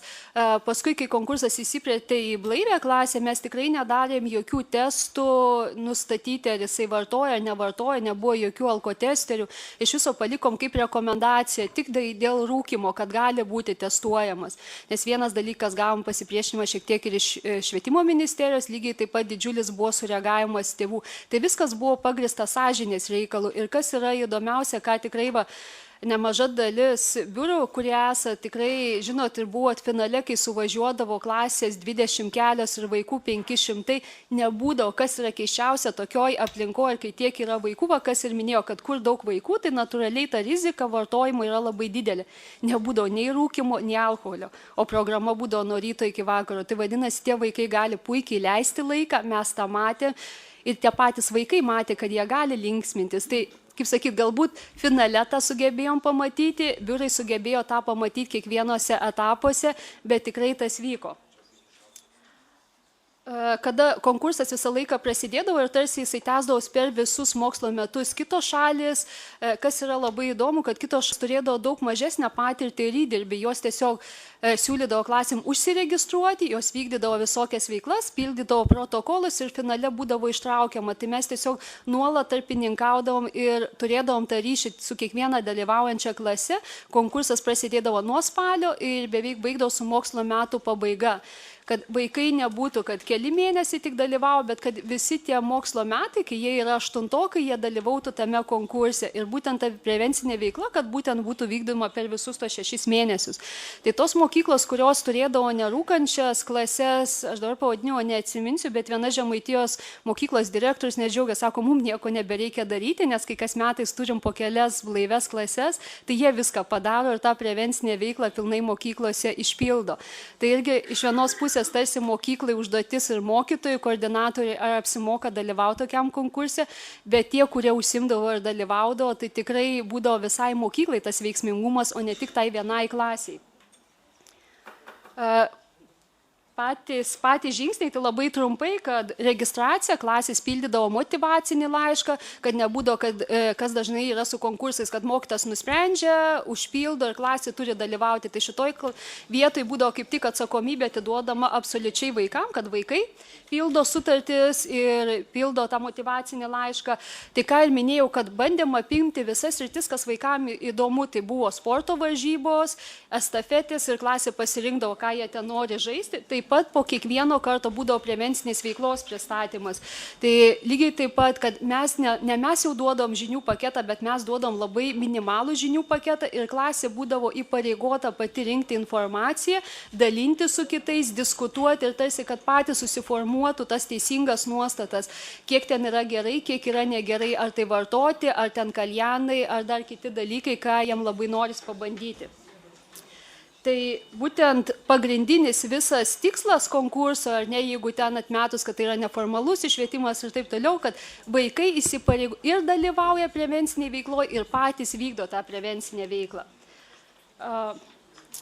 Paskui, kai konkursas įsiplėtė į blaivią klasę, mes tikrai nedarėm jokių testų, nustatyti, ar jisai vartoja ar nevartoja, nebuvo jokių alkotesterių. Iš viso palikom kaip rekomendaciją, tik dėl rūkymo, kad gali būti testuojamas. Nes vienas dalykas, gavom pasipriešinimą šiek tiek ir iš švietimo ministerijos, lygiai taip pat didžiulis buvo sureagavimas tėvų. Tai viskas buvo pagrįsta sąžinės reikalų. Ir kas yra įdomiausia, ką tikrai nemaža dalis biurų, kurie esate tikrai, žinot, ir buvot finale, kai suvažiuodavo klasės 20 kelios ir vaikų 500, nebūdavo, kas yra keiščiausia tokioj aplinkoje, kai tiek yra vaikų, kas ir minėjo, kad kur daug vaikų, tai natūraliai ta rizika vartojimo yra labai didelė. Nebūdavo nei rūkimo, nei alkoholio, o programa būdavo nuo ryto iki vakaro. Tai vadinasi, tie vaikai gali puikiai leisti laiką, mes tą matėm ir tie patys vaikai matė, kad jie gali linksmintis. Tai kaip sakyt, galbūt finale tą sugebėjom pamatyti, biurai sugebėjo tą pamatyti kiekvienose etapuose, bet tikrai tas vyko. Kada konkursas visą laiką prasidėdavo ir tarsi jisai tęsdavos per visus mokslo metus kitos šalis, kas yra labai įdomu, kad kitos turėdavo daug mažesnę patirtį ir įdirbį, jos tiesiog siūlydavo klasėm užsiregistruoti, jos vykdydavo visokias veiklas, pildydavo protokolus ir finale būdavo ištraukiama. Tai mes tiesiog nuolat tarpininkaudavom ir turėdavom tą ryšį su kiekviena dalyvaujančia klase. Konkursas prasidėdavo nuo spalio ir beveik baigdavo su mokslo metų pabaiga. Kad vaikai nebūtų, kad keli mėnesiai tik dalyvavo, bet kad visi tie mokslo metai, kai jie yra aštuntokai, jie dalyvautų tame konkurse. Ir būtent ta prevencinė veikla, kad būtent būtų vykdoma per visus tos 6 mėnesius. Tai tos mokyklos, kurios turėdavo nerūkančias klases, aš dabar pavadinimo neatsiminsiu, bet viena Žemaitijos mokyklos direktorius nedžiaugia, sako, mums nieko nebereikia daryti, nes kai kas metais turim po kelias blaives klases, tai jie viską padaro ir tą prevencinę veiklą pilnai mokyklose išpildo. Tai irgi iš vienos pusės tarsi mokyklai užduotis ir mokytojai, koordinatoriai ar apsimoka dalyvauti tokiam konkurse, bet tie, kurie užsimdavo ir dalyvaudavo, tai tikrai būdavo visai mokyklai tas veiksmingumas, o ne tik tai vienai klasiai. Patys žingsniai, tai labai trumpai, kad registracija klasės pildydavo motyvacinį laišką, kad nebūdavo, kad kas dažnai yra su konkursais, kad mokytas nusprendžia, užpildo ir klasė turi dalyvauti. Tai šitoj vietoj būdavo kaip tik atsakomybė atiduodama absoliučiai vaikam, kad vaikai pildo sutartis ir pildo tą motyvacinį laišką. Tai ką ir minėjau, kad bandėm apimti visas sritis, kas vaikam įdomu, tai buvo sporto varžybos, estafetės ir klasė pasirinkdavo, ką jie ten nori žaisti. Taip pat po kiekvieno karto būdavo prevencinės veiklos pristatymas. Tai lygiai taip pat, kad mes ne mes jau duodom žinių paketą, bet mes duodom labai minimalų žinių paketą ir klasė būdavo įpareigota pati rinkti informaciją, dalinti su kitais, diskutuoti ir tarsi, kad patys susiformuotų tas teisingas nuostatas, kiek ten yra gerai, kiek yra negerai, ar tai vartoti, ar ten kaljanai, ar dar kiti dalykai, ką jam labai noris pabandyti. Tai būtent pagrindinis visas tikslas konkurso, ar ne, jeigu ten atmetus, kad tai yra neformalus švietimas ir taip toliau, kad vaikai įsipareigo ir dalyvauja prevencinėje veikloje ir patys vykdo tą prevencinę veiklą.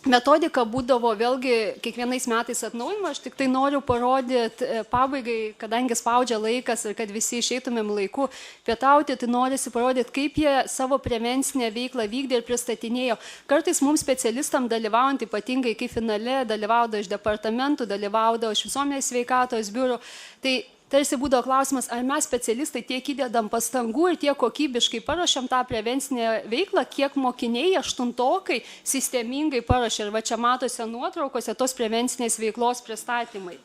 Metodika būdavo vėlgi kiekvienais metais atnaujinama, aš tik tai noriu parodyti pabaigai, kadangi spaudžia laikas ir kad visi išeitumėm laiku pietauti, tai norisi parodyti, kaip jie savo prevencinę veiklą vykdė ir pristatinėjo. Kartais mums specialistam dalyvaujant, ypatingai kai finale dalyvaudavo iš departamentų, dalyvaudavo iš visuomenės sveikatos biurų, tai tarsi būdavo klausimas, ar mes specialistai tiek įdedam pastangų ir tiek kokybiškai paruošiam tą prevencinę veiklą, kiek mokiniai, aštuntokai sistemingai paruošia. Ir va čia matosi nuotraukose tos prevencinės veiklos pristatymai.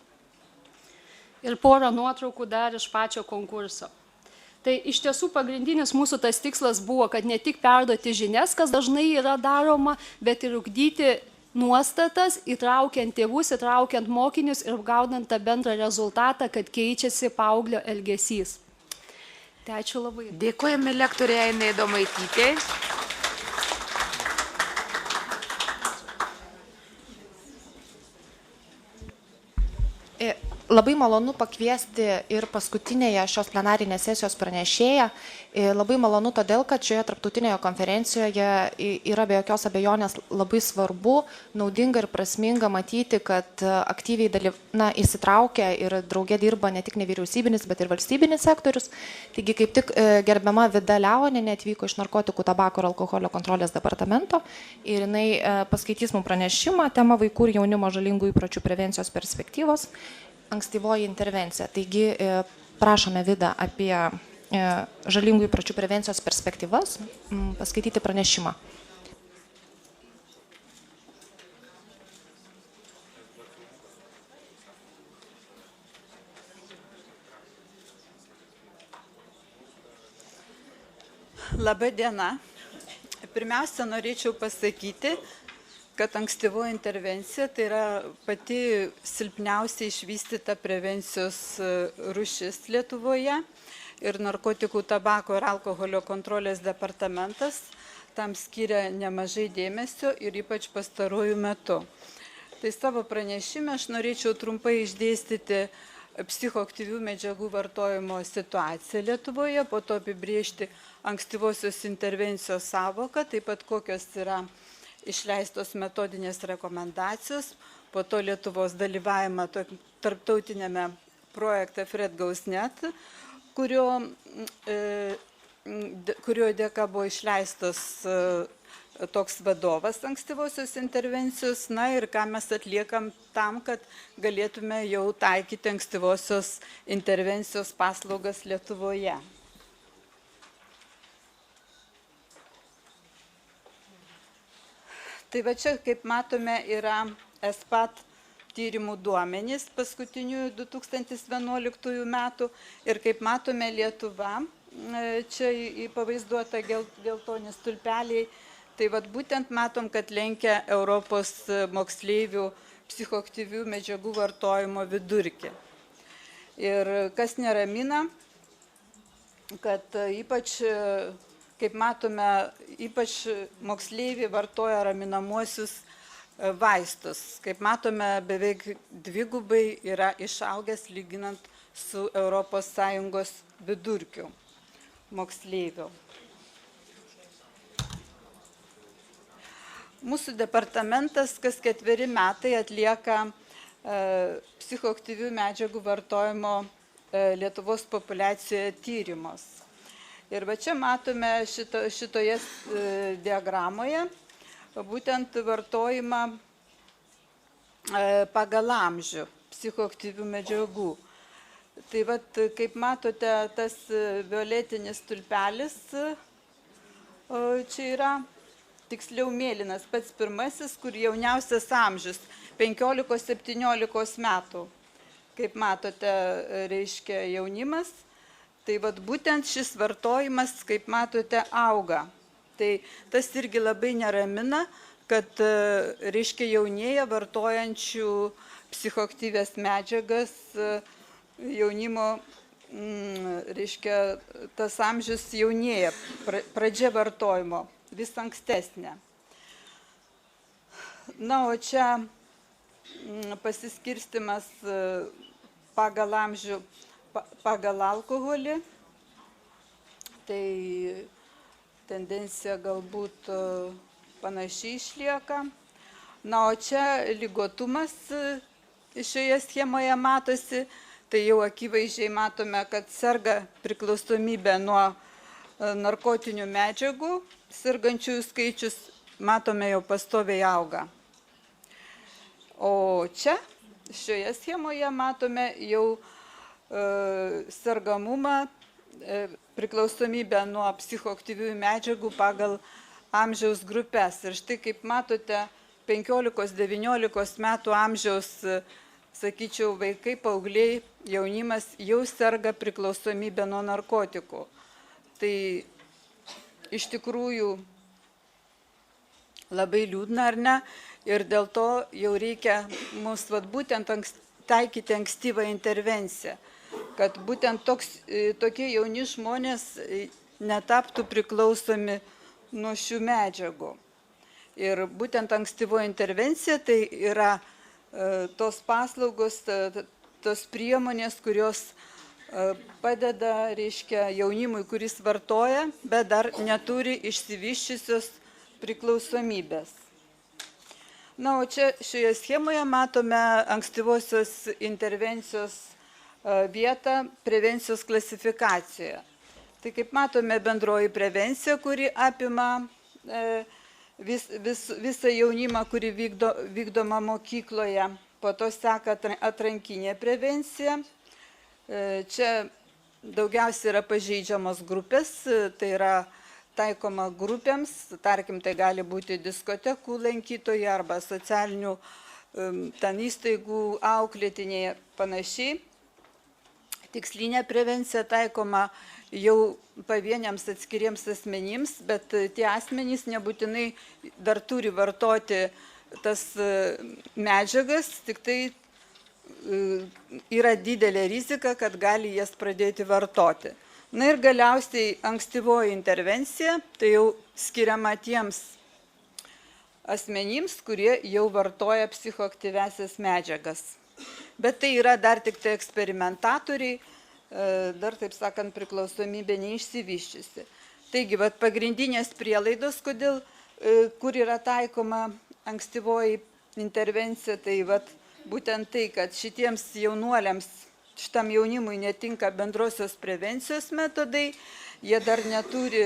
Ir porą nuotraukų dar iš pačio konkurso. Tai iš tiesų pagrindinis mūsų tas tikslas buvo, kad ne tik perduoti žinias, kas dažnai yra daroma, bet ir ugdyti nuostatas, įtraukiant tėvus, įtraukiant mokinius ir gaudant tą bendrą rezultatą, kad keičiasi paauglio elgesys. Tai ačiū labai. Dėkojame lektorė Ainai Adomaitytei. Labai malonu pakviesti ir paskutinėje šios plenarinės sesijos pranešėją. Labai malonu todėl, kad šioje tarptautinėje konferencijoje yra be jokios abejonės labai svarbu, naudinga ir prasminga matyti, kad aktyviai įsitraukia ir draugė dirba ne tik nevyriausybinis, bet ir valstybinis sektorius. Taigi kaip tik gerbiama Vida Leonienė atvyko iš narkotikų, tabako ir alkoholio kontrolės departamento ir jinai paskaitys mums pranešimą tema vaikų ir jaunimo žalingų įpročių prevencijos perspektyvos. Ankstyvoji intervencija. Taigi prašome Vidą apie žalingų įpročių prevencijos perspektyvas paskaityti pranešimą. Labą dieną. Pirmiausia, norėčiau pasakyti, kad ankstyvoji intervencija tai yra pati silpniausiai išvystyta prevencijos rūšis Lietuvoje ir narkotikų, tabako ir alkoholio kontrolės departamentas tam skiria nemažai dėmesio ir ypač pastaruoju metu. Tai savo pranešime aš norėčiau trumpai išdėstyti psichoaktyvių medžiagų vartojimo situaciją Lietuvoje, po to apibriežti ankstyvosios intervencijos savoką, taip pat kokios yra išleistos metodinės rekomendacijos, po to Lietuvos dalyvavimą tarptautinėme projekte FredGausNet, kurio dėka buvo išleistas toks vadovas ankstyvosios intervencijos, na ir ką mes atliekam tam, kad galėtume jau taikyti ankstyvosios intervencijos paslaugas Lietuvoje. Tai va čia, kaip matome, yra SPAT tyrimų duomenys paskutinių 2011 metų ir kaip matome Lietuva, čia pavaizduota geltoni stulpeliai, tai vat būtent matom, kad lenkia Europos moksleivių psichoaktyvių medžiagų vartojimo vidurkį. Ir kas neramina, kad ypač, kaip matome, ypač moksleiviai vartoja raminamuosius vaistus. Kaip matome, beveik dvigubai yra išaugęs lyginant su ES vidurkiu moksleivių. Mūsų departamentas kas 4 metai atlieka psichoaktyvių medžiagų vartojimo Lietuvos populiacijoje tyrimus. Ir va čia matome šitoje diagramoje būtent vartojimą pagal amžių psichoaktyvių medžiagų. Tai vat, kaip matote, tas violetinis stulpelis čia yra, tiksliau mėlynas, pats pirmasis, kur jauniausias amžius, 15-17 metų. Kaip matote, reiškia jaunimas. Tai vat būtent šis vartojimas, kaip matote, auga. Tai tas irgi labai neramina, kad reiškia jaunėja vartojančių psichoaktyvias medžiagas jaunimo, reiškia tas amžius jaunėja, pradžia vartojimo vis ankstesnė. Na, o čia pasiskirstimas pagal amžių, pagal alkoholį, tai tendencija galbūt panašiai išlieka. Na, o čia ligotumas šioje schemoje matosi, tai jau akivaizdžiai matome, kad serga priklausomybė nuo narkotinių medžiagų, sergančiųjų skaičius, matome, jau pastoviai auga. O čia, šioje schemoje matome jau sergamumą, priklausomybę nuo psichoaktyviųjų medžiagų pagal amžiaus grupės. Ir štai kaip matote, 15-19 metų amžiaus, sakyčiau, vaikai, paaugliai, jaunimas jau serga priklausomybę nuo narkotikų. Tai iš tikrųjų labai liūdna, ar ne? Ir dėl to jau reikia mums būtent taikyti ankstyvą intervenciją, kad būtent tokie jauni žmonės netaptų priklausomi nuo šių medžiagų. Ir būtent ankstyvo intervencija tai yra tos paslaugos, tos priemonės, kurios padeda, reiškia, jaunimui, kuris vartoja, bet dar neturi išsivyščiusios priklausomybės. Na, o čia šioje schemoje matome ankstyvosios intervencijos vietą prevencijos klasifikacijoje. Tai kaip matome, bendroji prevencija, kuri apima visą jaunimą, kuri vykdoma mokykloje. Po to seka atrankinė prevencija. Čia daugiausiai yra pažeidžiamos grupės, tai yra taikoma grupėms, tarkim, tai gali būti diskotekų lankytojai arba socialinių ten įstaigų auklėtiniai panašiai. Tikslinė prevencija taikoma jau pavieniams atskiriems asmenims, bet tie asmenys nebūtinai dar turi vartoti tas medžiagas, tik tai yra didelė rizika, kad gali jas pradėti vartoti. Na ir galiausiai ankstyvoji intervencija, tai jau skiriama tiems asmenims, kurie jau vartoja psichoaktyviasias medžiagas. Bet tai yra dar tik tai eksperimentatoriai, dar, taip sakant, priklausomybė neišsivyščiusi. Taigi, pagrindinės prielaidos, kur yra taikoma ankstyvoji intervencija, tai būtent tai, kad šitiems jaunuoliams, šitam jaunimui netinka bendrosios prevencijos metodai, jie dar neturi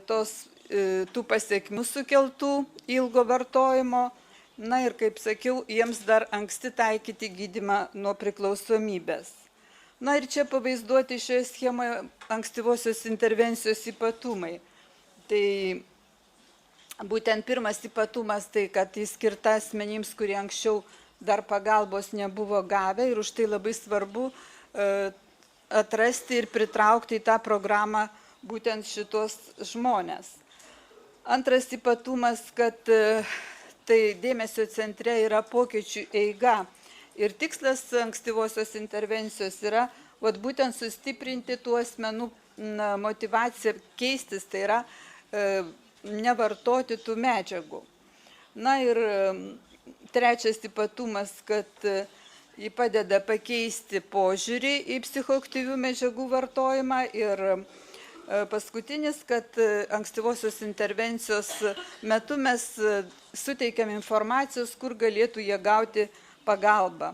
tų pasiekmių sukeltų ilgo vartojimo. Na ir, kaip sakiau, jiems dar anksti taikyti gydymą nuo priklausomybės. Na ir čia pavaizduoti šioje schemoje ankstyvosios intervencijos ypatumai. Tai būtent pirmas ypatumas tai, kad jis skirta asmenims, kurie anksčiau dar pagalbos nebuvo gavę ir už tai labai svarbu atrasti ir pritraukti į tą programą būtent šitos žmonės. Antras ypatumas, kad tai dėmesio centre yra pokyčių eiga ir tikslas ankstyvosios intervencijos yra būtent sustiprinti tų asmenų motivaciją keistis, tai yra nevartoti tų medžiagų. Na ir trečias ypatumas, kad ji padeda pakeisti požiūrį į psichoaktyvių medžiagų vartojimą ir paskutinis, kad ankstyvosios intervencijos metu mes suteikiam informacijos, kur galėtų jie gauti pagalbą.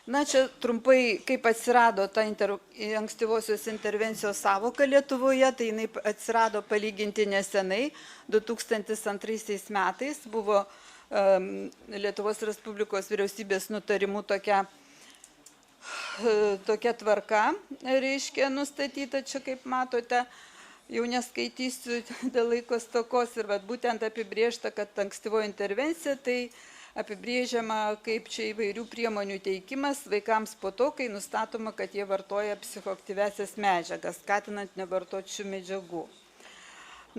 Na, čia trumpai, kaip atsirado ta ankstyvosios intervencijos sąvoka Lietuvoje, tai jinai atsirado palyginti nesenai, 2002 metais buvo Lietuvos Respublikos vyriausybės nutarimų tokia tvarka, reiškia, nustatyta čia, kaip matote, jau neskaitysiu dėl laiko stokos ir būtent apibrėžta, kad ankstyvoji intervencija tai apibrėžiama kaip čia įvairių priemonių teikimas vaikams po to, kai nustatoma, kad jie vartoja psichoaktyviasias medžiagas, skatinant nevartoti šių medžiagų.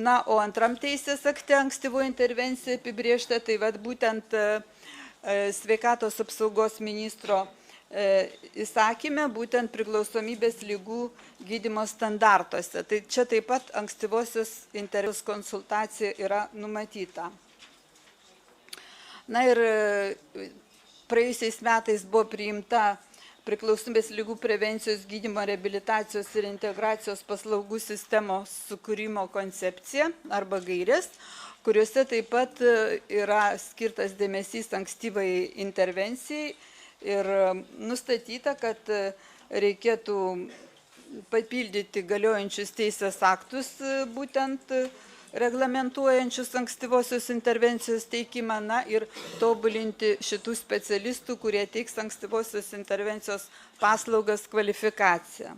Na, o antram teisės akte ankstyvoji intervencija apibrėžta, tai būtent sveikatos apsaugos ministro įsakyme, būtent priklausomybės ligų gydymo standartuose. Tai čia taip pat ankstyvosios intervencijos konsultacija yra numatyta. Na ir praėjusiais metais buvo priimta priklausomybės ligų prevencijos, gydymo, reabilitacijos ir integracijos paslaugų sistemos sukūrimo koncepcija arba gairės, kuriuose taip pat yra skirtas dėmesys ankstyvai intervencijai ir nustatyta, kad reikėtų papildyti galiojančius teisės aktus būtent reglamentuojančius ankstyvosios intervencijos teikimą, na ir tobulinti šitų specialistų, kurie teiks ankstyvosios intervencijos paslaugas kvalifikaciją.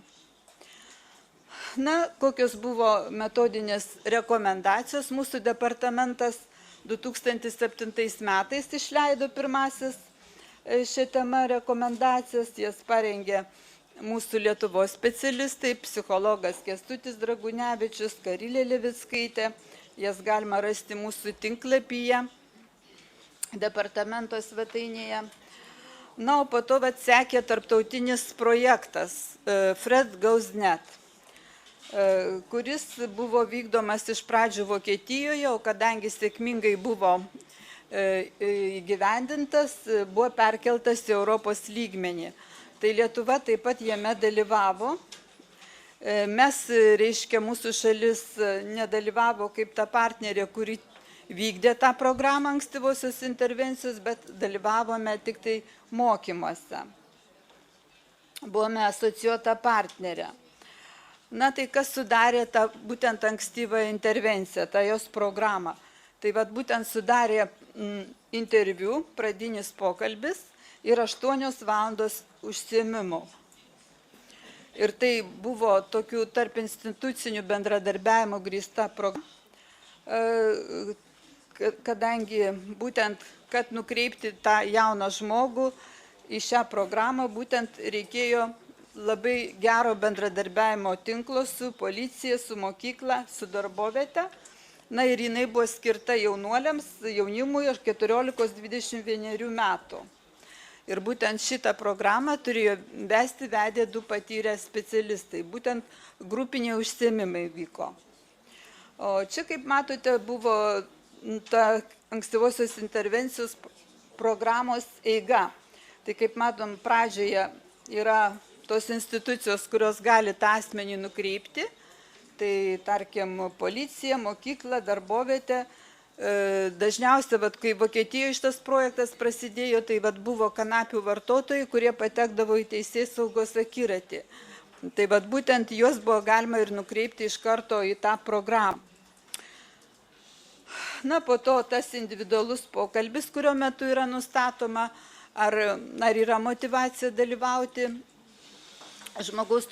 Na, kokios buvo metodinės rekomendacijos, mūsų departamentas 2007 metais išleido pirmasis šią temą rekomendacijas, jas parengė mūsų Lietuvos specialistai, psichologas Kęstutis Dragunevičius, Karilė Levickaitė, jas galima rasti mūsų tinklapyje, departamento svetainėje. Na, o po to sekė tarptautinis projektas Fred Goes Net, kuris buvo vykdomas iš pradžių Vokietijoje, o kadangi sėkmingai buvo įgyvendintas, buvo perkeltas į Europos lygmenį. Tai Lietuva taip pat jame dalyvavo. Mes, reiškia, mūsų šalis nedalyvavo kaip ta partnerė, kuri vykdė tą programą ankstyvosios intervencijos, bet dalyvavome tik tai mokymuose. Buvome asocijuota partnerė. Na tai kas sudarė tą būtent ankstyvą intervenciją, tą jos programą? Tai vat būtent sudarė interviu, pradinis pokalbis ir 8 valandos užsiėmimų. Ir tai buvo tokių tarp institucinių bendradarbiavimo grįsta programa, kadangi būtent, kad nukreipti tą jauną žmogų į šią programą, būtent reikėjo labai gero bendradarbiavimo tinklo su policija, su mokykla, su darboviete. Na ir jinai buvo skirta jaunuoliams, jaunimui 14-21 metų. Ir būtent šitą programą turėjo vedė 2 patyrę specialistai. Būtent grupiniai užsiėmimai vyko. O čia, kaip matote, buvo ta ankstyvosios intervencijos programos eiga. Tai kaip matom, pradžioje yra tos institucijos, kurios gali tą asmenį nukreipti. Tai, tarkim, policija, mokykla, darbovietė. Dažniausiai, kai Vokietijoje šitas projektas prasidėjo, tai buvo kanapių vartotojai, kurie patekdavo į teisėsaugos akiratį. Tai būtent juos buvo galima ir nukreipti iš karto į tą programą. Na, po to tas individualus pokalbis, kurio metu yra nustatoma, ar yra motyvacija dalyvauti žmogaus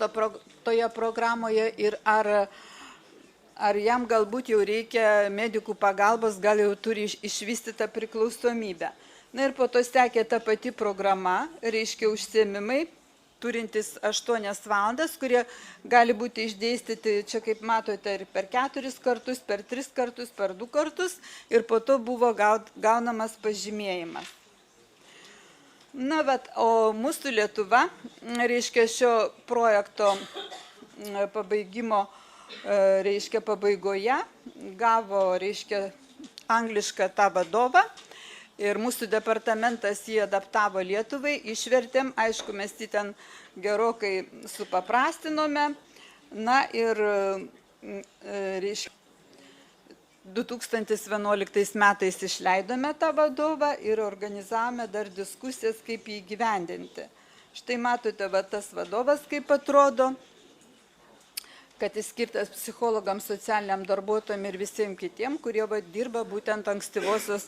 toje programoje ir ar jam galbūt jau reikia medikų pagalbos, gal jau turi išvystytą priklausomybę. Na ir po to sekė ta pati programa, reiškia užsiėmimai, turintis 8 valandas, kurie gali būti išdėstyti, čia kaip matote, ir per 4 kartus, per 3 kartus, per 2 kartus, ir po to buvo gaunamas pažymėjimas. Na, o mūsų Lietuva, reiškia, šio projekto pabaigimo, reiškia, pabaigoje gavo, reiškia, anglišką tą vadovą ir mūsų departamentas jį adaptavo Lietuvai, išvertėm, aišku, mes jį ten gerokai supaprastinome. Na ir, reiškia, 2011 metais išleidome tą vadovą ir organizavome dar diskusijas, kaip jį įgyvendinti. Štai matote, tas vadovas kaip atrodo, kad jis skirtas psichologams, socialiniam darbuotojams ir visiems kitiems, kurie dirba būtent ankstyvosios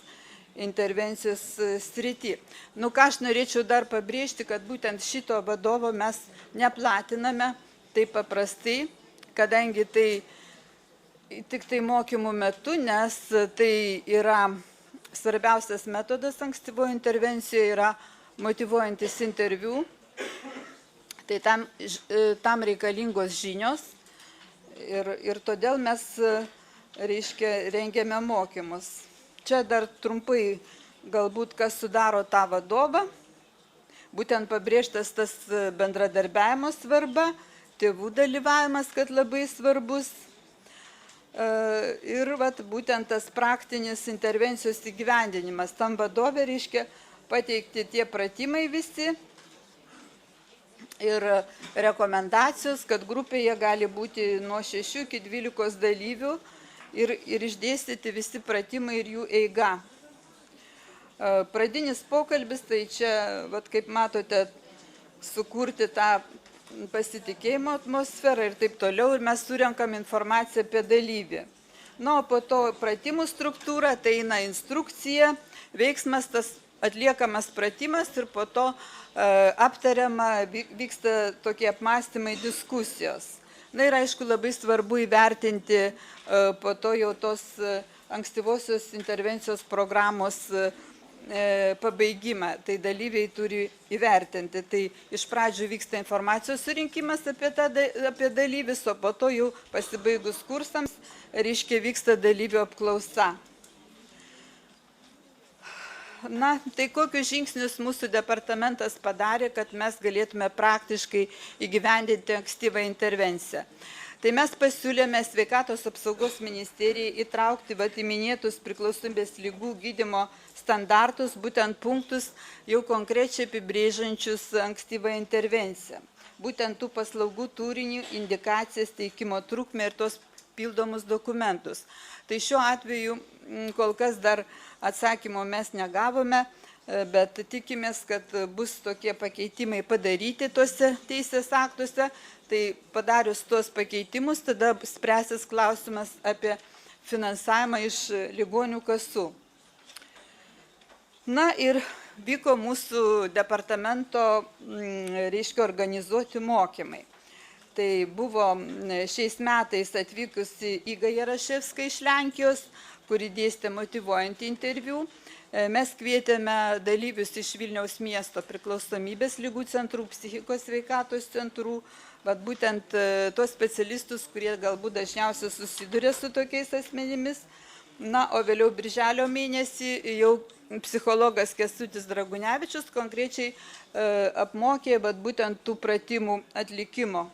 intervencijos srity. Nu, ką aš norėčiau dar pabrėžti, kad būtent šito vadovo mes neplatiname taip paprastai, kadangi tai tik tai mokymų metu, nes tai yra svarbiausias metodas ankstyvoje intervencijoje, yra motyvuojantis interviu. Tai tam reikalingos žinios ir todėl mes, reiškia, rengiame mokymus. Čia dar trumpai galbūt kas sudaro tą vadovą. Būtent pabrėžtas tas bendradarbiavimo svarba, tėvų dalyvavimas, kad labai svarbus. Ir būtent tas praktinis intervencijos įgyvendinimas. Tam vadovė, reiškia, pateikti tie pratimai visi ir rekomendacijos, kad grupėje gali būti nuo 6 iki 12 dalyvių ir išdėstyti visi pratimai ir jų eiga. Pradinis pokalbis, tai čia, kaip matote, sukurti tą pasitikėjimo atmosferą ir taip toliau, ir mes surenkam informaciją apie dalyvį. Na, o po to pratimų struktūra, tai eina instrukcija, veiksmas tas atliekamas pratimas ir po to aptariama, vyksta tokie apmąstymai, diskusijos. Na ir aišku, labai svarbu įvertinti po to jau tos ankstyvosios intervencijos programos pabaigimą. Tai dalyviai turi įvertinti. Tai iš pradžių vyksta informacijos surinkimas apie dalyvius, o po to jau pasibaigus kursams, reiškia, vyksta dalyvių apklausa. Na, tai kokius žingsnius mūsų departamentas padarė, kad mes galėtume praktiškai įgyvendinti ankstyvą intervenciją. Tai mes pasiūlėme Sveikatos apsaugos ministerijai įtraukti į minėtus priklausomybės ligų gydymo standartus, būtent punktus jau konkrečiai apibrėžiančius ankstyvą intervenciją. Būtent tų paslaugų turinį, indikacijas, teikimo trukmę ir tos pildomus dokumentus. Tai šiuo atveju kol kas dar atsakymo mes negavome, bet tikimės, kad bus tokie pakeitimai padaryti tuose teisės aktuose. Tai padarius tuos pakeitimus, tada spręsis klausimas apie finansavimą iš ligonių kasų. Na ir vyko mūsų departamento, reiškia, organizuoti mokymai. Tai buvo šiais metais atvykusi Iga Jaraševska iš Lenkijos, kuri dėstė motyvuojantį interviu. Mes kvietėme dalyvius iš Vilniaus miesto priklausomybės ligų centrų, psichikos sveikatos centrų, būtent tos specialistus, kurie galbūt dažniausiai susiduria su tokiais asmenimis. Na, o vėliau birželio mėnesį jau psichologas Kęstutis Dragunevičius konkrečiai apmokė būtent tų pratimų atlikimo.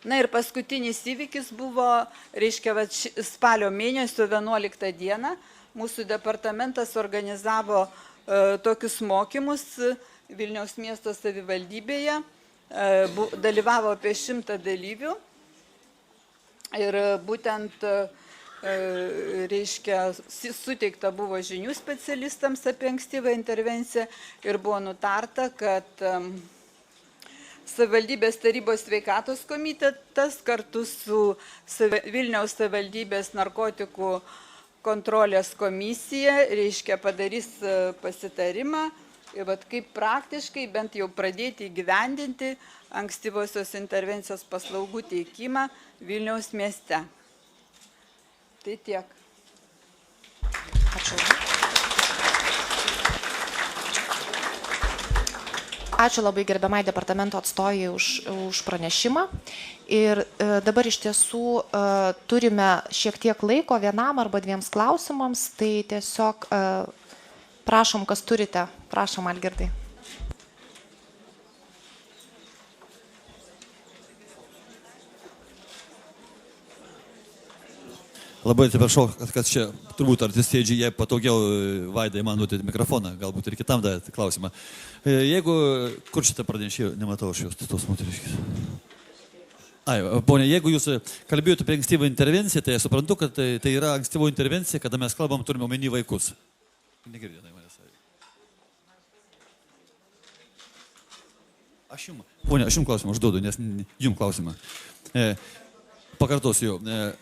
Na ir paskutinis įvykis buvo, reiškia, spalio mėnesio 11 dieną mūsų departamentas organizavo tokius mokymus Vilniaus miesto savivaldybėje. Dalyvavo apie 100 dalyvių ir būtent, reiškia, suteikta buvo žinių specialistams apie ankstyvą intervenciją ir buvo nutarta, kad Savivaldybės tarybos sveikatos komitetas kartu su Vilniaus savivaldybės narkotikų kontrolės komisija, reiškia, padarys pasitarimą, kaip praktiškai bent jau pradėti įgyvendinti ankstyvosios intervencijos paslaugų teikimą Vilniaus mieste. Tai tiek. Ačiū. Ačiū labai gerbiamai departamento atstovai už pranešimą. Ir dabar iš tiesų turime šiek tiek laiko vienam arba dviems klausimams, tai tiesiog prašom, kas turite. Prašom, Algirdai. Labai atsiprašau, kad čia turbūt artistėdžiai, jei patogiau Vaidai man duoti mikrofoną, galbūt ir kitam dar klausimą. Jeigu, kur šitą pranešėjau, nematau aš jos, tos moteriškis. Ponia, jeigu jūs kalbėjote apie ankstyvą intervenciją, tai aš suprantu, kad tai yra ankstyvo intervencija, kada mes kalbam, turime omeny vaikus. Negirdėjau manęs. Ponia, aš jums klausimą užduodu, nes jums klausimą. Pakartosiu,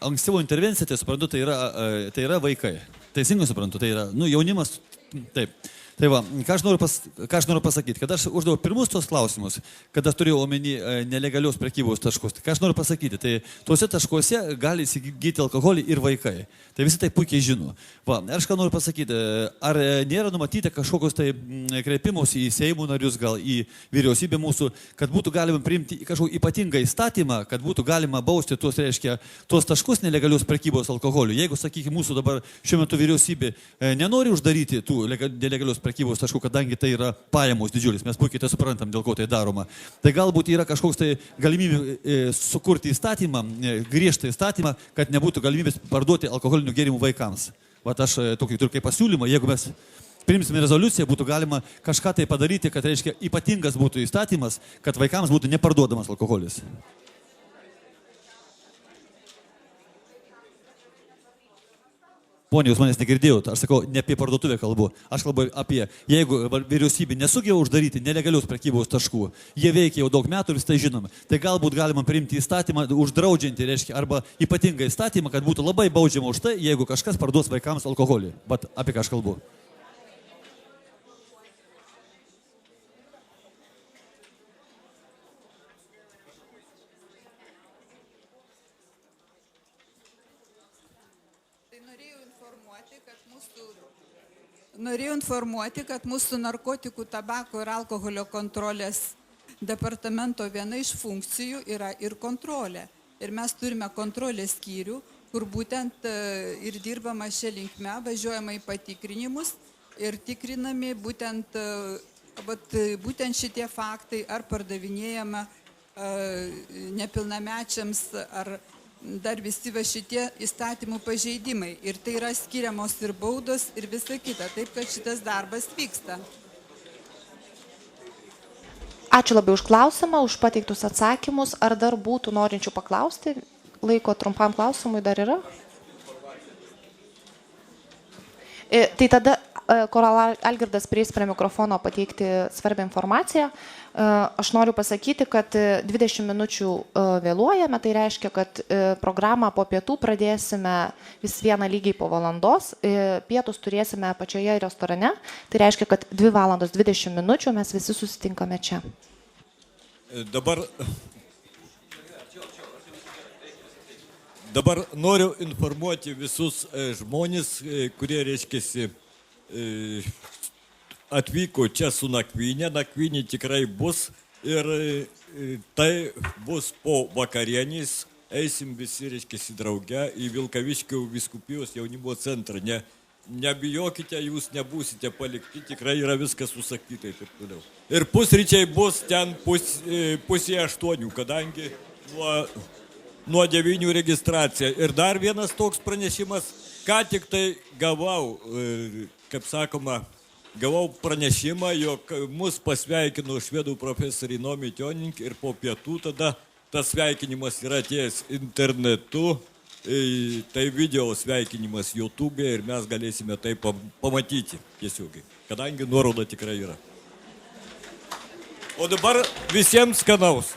ankstyvo intervencija, tai suprantu, tai yra vaikai. Teisingai suprantu, tai yra jaunimas, taip. Tai va, ką aš noriu pasakyti, kad aš uždaviau pirmus tos klausimus, kad aš turėjau omeny nelegalios prekybos taškus. Ką aš noriu pasakyti, tai tuose taškuose gali įsigyti alkoholį ir vaikai. Tai visi tai puikiai žino. Va, aš ką noriu pasakyti, ar nėra numatyti kažkokios tai kreipimus į Seimo narius, gal į vyriausybę mūsų, kad būtų galima priimti kažkokį ypatingą įstatymą, kad būtų galima bausti tuos, reiškia, tuos taškus nelegalios prekybos alkoholiu. Jeigu, sakykime, mūsų dabar šiuo metu vyriausybė nenori uždaryti tų nelegalios prekybos taškų, kadangi tai yra pajamos didžiulis, mes puikiai tai suprantam, dėl ko tai daroma. Tai galbūt yra kažkoks tai galimybė sukurti įstatymą, griežtą įstatymą, kad nebūtų galimybės parduoti alkoholinių gėrimų vaikams. Vat aš tokį turiu kaip pasiūlymą, jeigu mes priimsime rezoliuciją, būtų galima kažką tai padaryti, kad, reiškia, ypatingas būtų įstatymas, kad vaikams būtų neparduodamas alkoholis. Pone, jūs manęs negirdėjote, aš sakau, ne apie parduotuvę kalbu, aš kalbu apie, jeigu vyriausybė nesugeba uždaryti nelegalius prekybos taškų, jie veikia jau daug metų ir vis tai žinome, tai galbūt galima priimti įstatymą, uždraudžiantį, reiškia, arba ypatingą įstatymą, kad būtų labai baudžiama už tai, jeigu kažkas parduos vaikams alkoholį. Bet apie ką aš kalbu? Norėjau informuoti, kad mūsų narkotikų, tabako ir alkoholio kontrolės departamento viena iš funkcijų yra ir kontrolė. Ir mes turime kontrolės skyrių, kur būtent ir dirbama šią linkmę, važiuojama į patikrinimus ir tikrinami būtent šitie faktai, ar pardavinėjama nepilnamečiams, ar dar visi va šitie įstatymų pažeidimai. Ir tai yra skiriamos ir baudos ir visa kita. Taip, kad šitas darbas vyksta. Ačiū labai už klausimą, už pateiktus atsakymus. Ar dar būtų norinčių paklausti? Laiko trumpam klausimui dar yra? Tai tada, kol Algirdas prieis prie mikrofono pateikti svarbią informaciją, aš noriu pasakyti, kad 20 minučių vėluojame, tai reiškia, kad programą po pietų pradėsime vis vieną lygiai po valandos, pietus turėsime pačioje restorane, tai reiškia, kad 2 valandos 20 minučių mes visi susitinkame čia. Dabar noriu informuoti visus žmonės, kurie, reiškiasi, atvyko čia su nakvynė. Nakvynė tikrai bus ir tai bus po vakarienės. Eisim visi, reiškiasi, drauge į Vilkaviškio vyskupijos jaunimo centrą. Nebijokite, jūs nebūsite palikti, tikrai yra viskas susakyta ir taip toliau. Ir pusryčiai bus ten pusė 8, kadangi nuo 9 registracija. Ir dar vienas toks pranešimas, ką tik tai gavau, kaip sakoma, gavau pranešimą, jog mus pasveikino švedų profesoriai Nomi Tjonink ir po pietų tada tas sveikinimas yra atėjęs internetu, tai video sveikinimas YouTube ir mes galėsime tai pamatyti tiesiogiai, kadangi nuoroda tikrai yra. O dabar visiems skanaus.